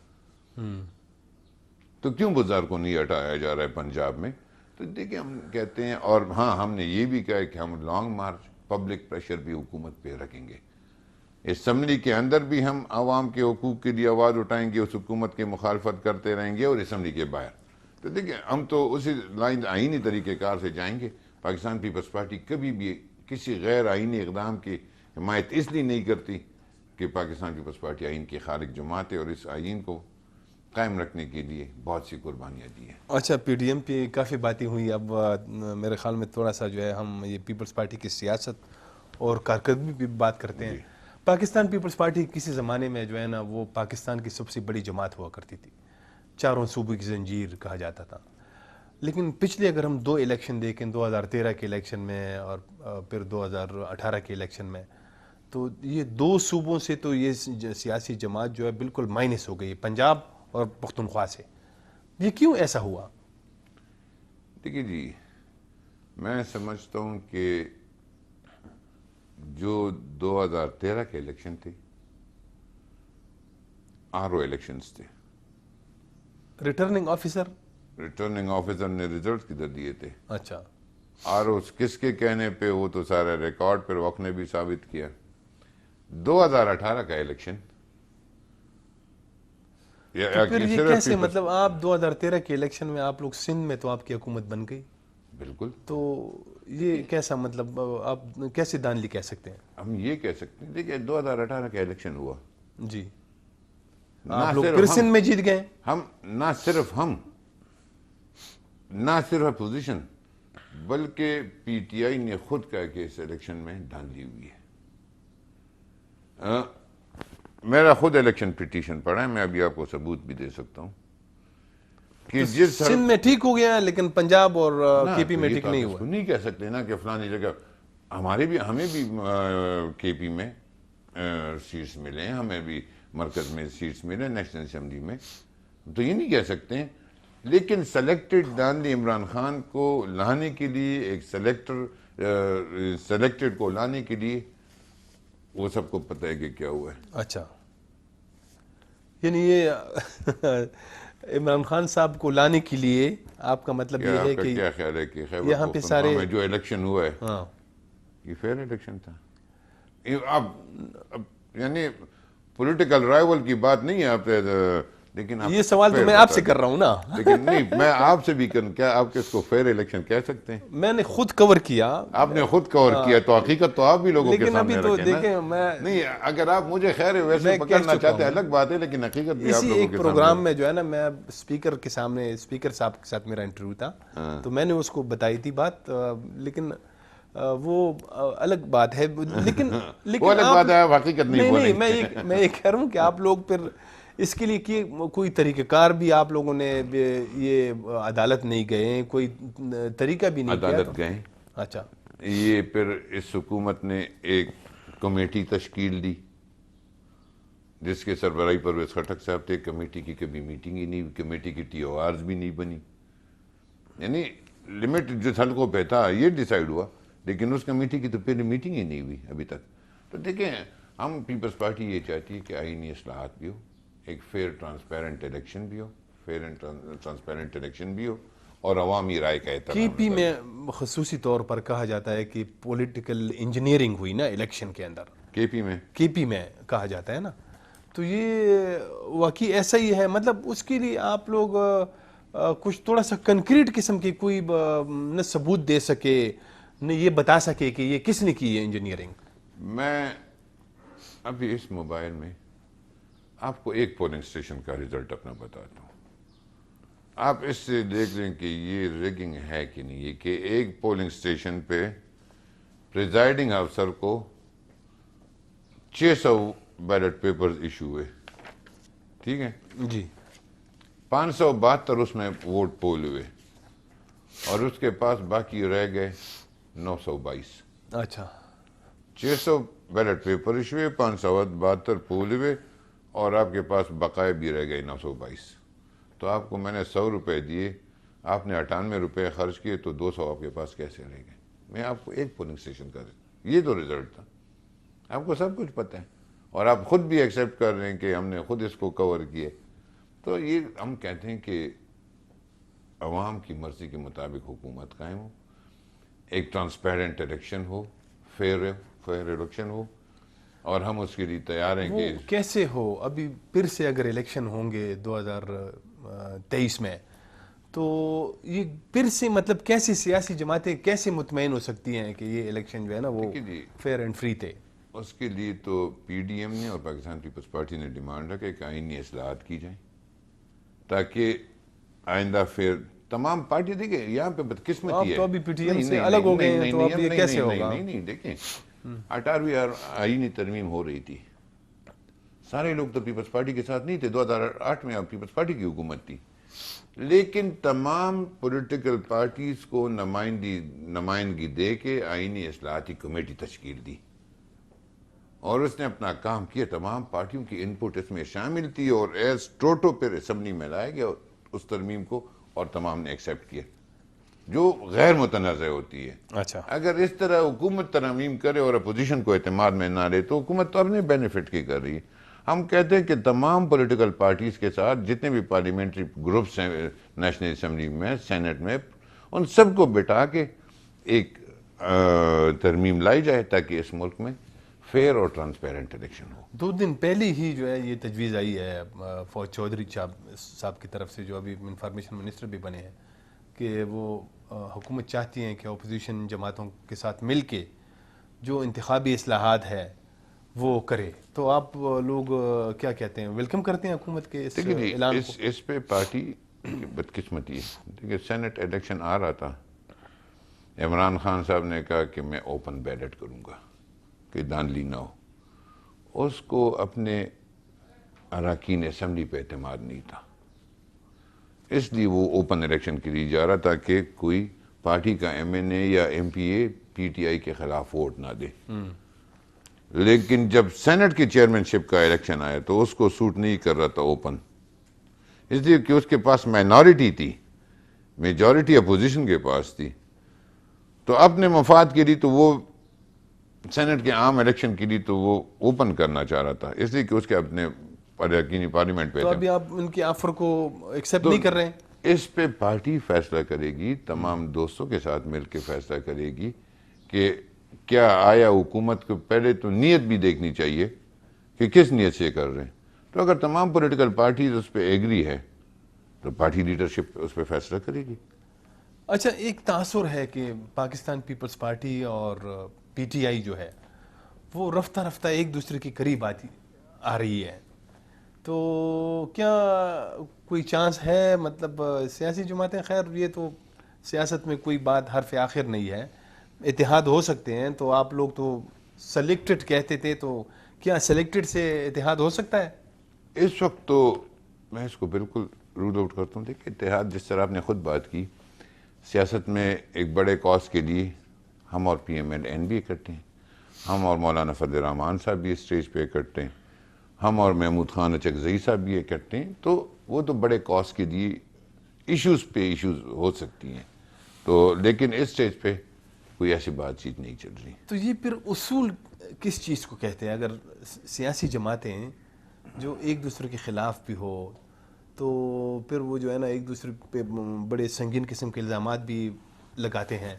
تو کیوں بزدار کو نہیں ہٹایا جا رہا ہے پنجاب میں. تو دیکھیں، ہم کہتے ہیں، اور ہاں ہم نے یہ بھی کہا کہ ہم لانگ مارچ پبلک پریشر بھی حکومت پہ رکھیں گے، اسمبلی کے اندر بھی ہم عوام کے حقوق کے لیے آواز اٹھائیں گے، اس حکومت کی مخالفت کرتے رہیں گے، اور اسمبلی کے باہر. تو دیکھیں، ہم تو اسی لائن آئینی طریقہ کار سے جائیں گے. پاکستان پیپلز پارٹی کبھی بھی کسی غیر آئینی اقدام کی حمایت اس لیے نہیں کرتی کہ پاکستان پیپلز پارٹی آئین کی خالق جماعت ہے، اور اس آئین کو قائم رکھنے کے لیے بہت سی قربانیاں دی ہیں. اچھا، پی ڈی ایم پہ کافی باتیں ہوئی، اب میرے خیال میں تھوڑا سا جو ہے ہم یہ پیپلز پارٹی کی سیاست اور کارکردگی پہ بات کرتے ہیں. پاکستان پیپلز پارٹی کسی زمانے میں جو ہے نا وہ پاکستان کی سب سے بڑی جماعت ہوا کرتی تھی، 4 صوبوں کی زنجیر کہا جاتا تھا. لیکن پچھلے اگر ہم 2 الیکشن دیکھیں، 2013 کے الیکشن میں اور پھر 2018 کے الیکشن میں، تو یہ دو صوبوں سے تو یہ سیاسی جماعت جو ہے بالکل مائنس ہو گئی، پنجاب اور پختونخوا سے. یہ کیوں ایسا ہوا؟ دیکھیے جی، میں سمجھتا ہوں کہ جو 2013 کے الیکشن تھے RO الیکشنز تھے. Returning officer. ریٹرننگ آفیسر نے ریزلٹ کدھر دیے تھے؟ اچھا. RO کس کے کہنے پہ؟ وہ تو سارا ریکارڈ پر وقت نے بھی ثابت کیا. 2018 کا الیکشن تو پھر یہ کیسے، مطلب آپ 2013 کے الیکشن میں آپ لوگ سندھ میں تو آپ کی حکومت بن گئی. بالکل. تو یہ کیسا، مطلب آپ کیسے دانلی کہہ سکتے ہیں؟ ہم یہ کہہ سکتے ہیں، دیکھیے 2018 کا الیکشن ہوا. جی. نہ آپ لوگ صرف پھر ہم- سندھ میں جیت گئے. نہ صرف اپوزیشن بلکہ PTI نے خود کہا کہ اس الیکشن میں دھاندلی ہوئی ہے. میرا خود الیکشن پٹیشن پڑا ہے، میں ابھی آپ کو ثبوت بھی دے سکتا ہوں کہ جس سندھ میں ٹھیک ہو گیا لیکن پنجاب اور نا، KP تو میں یہ ٹھیک تو آپ نہیں اس ہوا. کو نہیں کہہ سکتے نا کہ فلانی جگہ. ہمیں بھی KP میں سیٹس ملے ہیں، ہمیں بھی مرکز میں سیٹس ملے، نیشنل اسمبلی میں. تو یہ نہیں کہہ سکتے ہیں. لیکن سلیکٹڈ دانلی عمران خان کو لانے کے لیے، ایک سلیکٹڈ کو لانے کے لیے، وہ سب کو پتہ ہے کہ کیا ہوا ہے. اچھا، یعنی یہ عمران خان صاحب کو لانے کے لیے آپ کا مطلب یہ ہے آپ کا کہ کیا خیال ہے کہ خیبر یہاں پہ پختونخوا سارے میں جو الیکشن ہوا ہے ہاں یہ فیئر الیکشن تھا؟ اب یعنی پولیٹیکل رائیول کی بات نہیں ہے آپ، لیکن آپ یہ سوال تو fair میں آپ بتا سے دیں. کر رہا ہوں نا. لیکن نہیں، میں آپ سے بھی کروں، کیا آپ اس کو فیئر الیکشن کہہ سکتے ہیں؟ میں نے خود کور کیا. آپ نے خود کور کیا تو حقیقت تو آپ بھی لوگوں کے لیکن ابھی سامنے تو رکھیں نا. دیکھیں، میں نہیں، اگر آپ مجھے خیر ویسے میں کہہ پکڑنا چکا چاہتے ہیں ہوں. الگ بات ہے، لیکن حقیقت بھی آپ اسی لوگوں ایک کے پروگرام سامنے. میں جو ہے نا، میں اسپیکر کے سامنے، اسپیکر صاحب کے ساتھ میرا انٹرویو تھا، تو میں نے اس کو بتائی تھی بات، لیکن وہ الگ بات ہے. لیکن وہ الگ بات ہے، آپ حقیقت نہیں بولیں نہیں، گے. میں یہ کہہ رہا ہوں کہ آپ لوگ پھر اس کے لیے کوئی طریقہ کار بھی آپ لوگوں نے، یہ عدالت نہیں گئے، کوئی طریقہ بھی نہیں کیا. عدالت گئے. اچھا. یہ پھر اس حکومت نے ایک کمیٹی تشکیل دی جس کے سربراہی پرویز خٹک صاحب تھے. کمیٹی کی کبھی میٹنگ ہی نہیں ہوئی، کمیٹی کی TORs بھی نہیں بنی. یعنی لمٹ جو حلقوں پہ تھا یہ ڈیسائیڈ ہوا، لیکن اس کمیٹی کی تو پھر میٹنگ ہی نہیں ہوئی ابھی تک. تو دیکھیں، ہم پیپلز پارٹی یہ چاہتی ہے کہ آئینی اصلاحات بھی ہو، ایک فیئر ٹرانسپیرنٹ الیکشن بھی ہو، فیئر اینڈ ٹرانسپیرنٹ الیکشن بھی ہو، اور عوامی رائے کا احترام. KP میں خصوصی طور پر کہا جاتا ہے کہ پولیٹیکل انجینئرنگ ہوئی نا الیکشن کے اندر. KP میں کہا جاتا ہے نا. تو یہ واقعی ایسا ہی ہے؟ مطلب اس کے لیے آپ لوگ کچھ تھوڑا سا کنکریٹ قسم کی کوئی نہ ثبوت دے سکے، نہ یہ بتا سکے کہ یہ کس نے کی ہے انجینئرنگ؟ میں ابھی اس موبائل میں آپ کو ایک پولنگ اسٹیشن کا ریزلٹ اپنا بتاتا ہوں. آپ اس سے دیکھ لیں کہ یہ ریگنگ ہے کہ نہیں. یہ کہ ایک پولنگ اسٹیشن پہ پریزائڈنگ افسر کو 600 بیلٹ پیپرز ایشو ہوئے، ٹھیک ہے جی. 572 اس میں ووٹ پول ہوئے، اور اس کے پاس باقی رہ گئے 922. اچھا. 600 بیلٹ پیپر ایشو ہوئے، 572 پول ہوئے، اور آپ کے پاس بقائے بھی رہ گئے 922. تو آپ کو میں نے 100 روپے دیے، آپ نے 98 روپے خرچ کیے، تو 200 آپ کے پاس کیسے رہ گئے؟ میں آپ کو ایک پولنگ اسٹیشن کا یہ تو ریزلٹ تھا. آپ کو سب کچھ پتہ ہے، اور آپ خود بھی ایکسیپٹ کر رہے ہیں کہ ہم نے خود اس کو کور کیے. تو یہ ہم کہتے ہیں کہ عوام کی مرضی کے مطابق حکومت قائم ہو، ایک ٹرانسپیرنٹ الیکشن ہو، فیئر الیکشن ہو، اور ہم اس کے لیے تیار ہیں وہ کہ کیسے ہو؟ ابھی پھر سے اگر الیکشن ہوں گے 2023 میں، تو یہ پھر سے مطلب کیسے سیاسی جماعتیں کیسے مطمئن ہو سکتی ہیں کہ یہ الیکشن جو ہے نا وہ فیئر اینڈ فری تھے؟ اس کے لیے تو PDM نے اور پاکستان پیپلز پارٹی نے ڈیمانڈ رکھا کہ آئینی اصلاحات کی جائیں، تاکہ آئندہ پھر تمام پارٹی، دیکھیں یہاں پہ بدقسمتی آپ ہے. تو ابھی PTM سے الگ ہو گئے ہیں، تو اب یہ کیسے ہوگا؟ نہیں دیکھیں، 18ویں آئینی ترمیم ہو رہی تھی، سارے لوگ تو پیپلز پارٹی کے ساتھ نہیں تھے. 2008 میں پیپلز پارٹی کی حکومت تھی، لیکن تمام پولیٹیکل پارٹیز کو نمائندگی دے کے آئینی اصلاحاتی کمیٹی تشکیل دی. اور اس نے اپنا کام کیا. تمام پارٹیوں کی انپٹ اس میں شامل تھی اور ایز ٹوٹو پھر اسمبلی میں لایا گیا اس ترمیم کو, اور تمام نے ایکسیپٹ کیا, جو غیر متنازع ہوتی ہے. اچھا, اگر اس طرح حکومت ترمیم کرے اور اپوزیشن کو اعتماد میں نہ لے تو حکومت تو اپنے بینیفٹ کی کر رہی ہے. ہم کہتے ہیں کہ تمام پولیٹیکل پارٹیز کے ساتھ جتنے بھی پارلیمنٹری گروپس ہیں نیشنل اسمبلی میں, سینٹ میں, ان سب کو بٹھا کے ایک ترمیم لائی جائے تاکہ اس ملک میں فیئر اور ٹرانسپیرنٹ الیکشن ہو. 2 دن پہلے ہی جو ہے یہ تجویز آئی ہے فوج چودھری صاحب کی طرف سے, جو ابھی انفارمیشن منسٹر بھی بنے ہیں, کہ وہ حکومت چاہتی ہیں کہ اپوزیشن جماعتوں کے ساتھ مل کے جو انتخابی اصلاحات ہے وہ کرے. تو آپ لوگ کیا کہتے ہیں, ویلکم کرتے ہیں حکومت کے اس اعلان کو؟ اس پہ پارٹی کی بدقسمتی ہے. دیکھیے سینٹ الیکشن آ رہا تھا, عمران خان صاحب نے کہا کہ میں اوپن بیلٹ کروں گا کہ دھاندلی نہ ہو. اس کو اپنے اراکین اسمبلی پہ اعتماد نہیں تھا, اس لیے وہ اوپن الیکشن کے لیے جا رہا تھا کہ کوئی پارٹی کا ایم این اے یا M P a P T I کے خلاف ووٹ نہ دے. لیکن جب سینٹ کی چیئرمین شپ کا الیکشن آیا تو اس کو سوٹ نہیں کر رہا تھا اوپن, اس لیے کہ اس کے پاس مائنورٹی تھی, میجورٹی اپوزیشن کے پاس تھی. تو اپنے مفاد کے لیے تو وہ سینٹ کے عام الیکشن کے لیے تو وہ اوپن کرنا چاہ رہا تھا, اس لیے کہ اس کے اپنے اراکینی پارلیمنٹ پہ. تو ابھی آپ ان کی آفر کو ایکسیپٹ نہیں کر رہے ہیں؟ اس پہ پارٹی فیصلہ کرے گی, تمام دوستوں کے ساتھ مل کے فیصلہ کرے گی کہ کیا آیا حکومت کو پہلے تو نیت بھی دیکھنی چاہیے کہ کس نیت سے کر رہے ہیں. تو اگر تمام پولیٹیکل پارٹیز اس پہ ایگری ہے تو پارٹی لیڈرشپ اس پہ فیصلہ کرے گی. اچھا, ایک تاثر ہے کہ پاکستان پیپلز پارٹی اور پی ٹی آئی جو ہے وہ رفتہ رفتہ ایک دوسرے کے قریب آ رہی ہے, تو کیا کوئی چانس ہے, مطلب سیاسی جماعتیں, خیر یہ تو سیاست میں کوئی بات حرف آخر نہیں ہے, اتحاد ہو سکتے ہیں, تو آپ لوگ تو سلیکٹڈ کہتے تھے, تو کیا سلیکٹڈ سے اتحاد ہو سکتا ہے؟ اس وقت تو میں اس کو بالکل رول آؤٹ کرتا ہوں. دیکھیں اتحاد جس طرح آپ نے خود بات کی, سیاست میں ایک بڑے کاز کے لیے ہم اور پی ایم ایل این بھی اکٹھے ہیں, ہم اور مولانا فضل الرحمان صاحب بھی اسٹیج پہ اکٹھے ہیں, ہم اور محمود خان اچکزئی صاحب بھی اکٹھے ہیں. تو وہ تو بڑے کاز کے لیے ایشوز پہ ایشوز ہو سکتی ہیں, تو لیکن اس اسٹیج پہ کوئی ایسی بات چیت نہیں چل رہی. تو یہ پھر اصول کس چیز کو کہتے ہیں؟ اگر سیاسی جماعتیں جو ایک دوسرے کے خلاف بھی ہو تو پھر وہ جو ہے نا ایک دوسرے پہ بڑے سنگین قسم کے الزامات بھی لگاتے ہیں,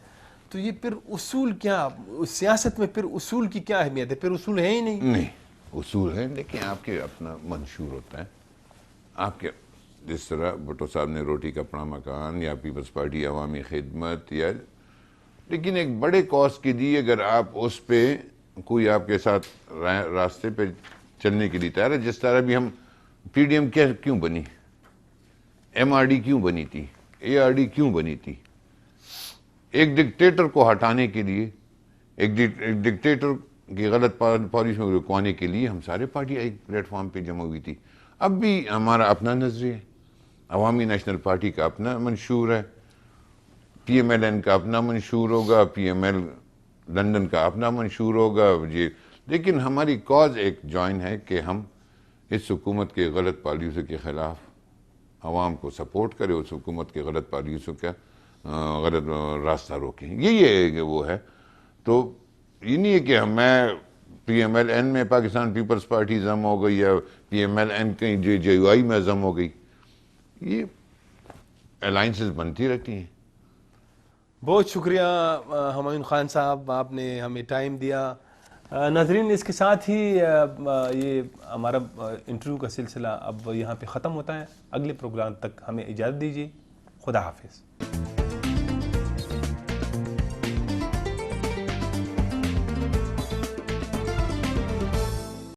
تو یہ پھر اصول کیا, سیاست میں پھر اصول کی کیا اہمیت ہے؟ پھر اصول ہے ہی نہیں. نہیں, اصول ہیں. دیکھیں آپ کے اپنا منشور ہوتا ہے, آپ کے جس طرح بھٹو صاحب نے روٹی کپڑا مکان یا پیپلز پارٹی عوامی خدمت, یا لیکن ایک بڑے کاز کے لیے اگر آپ اس پہ کوئی آپ کے ساتھ راستے پہ چلنے کے لیے تیار ہے, جس طرح بھی ہم پی ڈی ایم کیوں بنی, ایم آر ڈی کیوں بنی تھی, اے آر ڈی کیوں بنی تھی, ایک ڈکٹیٹر کو ہٹانے کے لیے, ایک ڈکٹیٹر کی غلط پالیسی کو رکوانے کے لیے ہم سارے پارٹی ایک پلیٹ فارم پہ جمع ہوئی تھی. اب بھی ہمارا اپنا نظریہ ہے, عوامی نیشنل پارٹی کا اپنا منشور ہے, پی ایم ایل این کا اپنا منشور ہوگا, پی ایم ایل لندن کا اپنا منشور ہوگا جی, لیکن ہماری کاز ایک جوائن ہے کہ ہم اس حکومت کے غلط پالیسیوں کے خلاف عوام کو سپورٹ کرے, اس حکومت کے غلط پالیسیوں کا غلط راستہ روکیں. یہی وہ ہے. تو یہ نہیں ہے کہ میں پی ایم ایل این میں پاکستان پیپلز پارٹی ضم ہو گئی یا پی ایم ایل این کہیں جے یو آئی میں ضم ہو گئی, یہ الائنسز بنتی رہتی ہیں. بہت شکریہ ہمایون خان صاحب, آپ نے ہمیں ٹائم دیا. ناظرین, اس کے ساتھ ہی یہ ہمارا انٹرویو کا سلسلہ اب یہاں پہ ختم ہوتا ہے. اگلے پروگرام تک ہمیں اجازت دیجیے. خدا حافظ.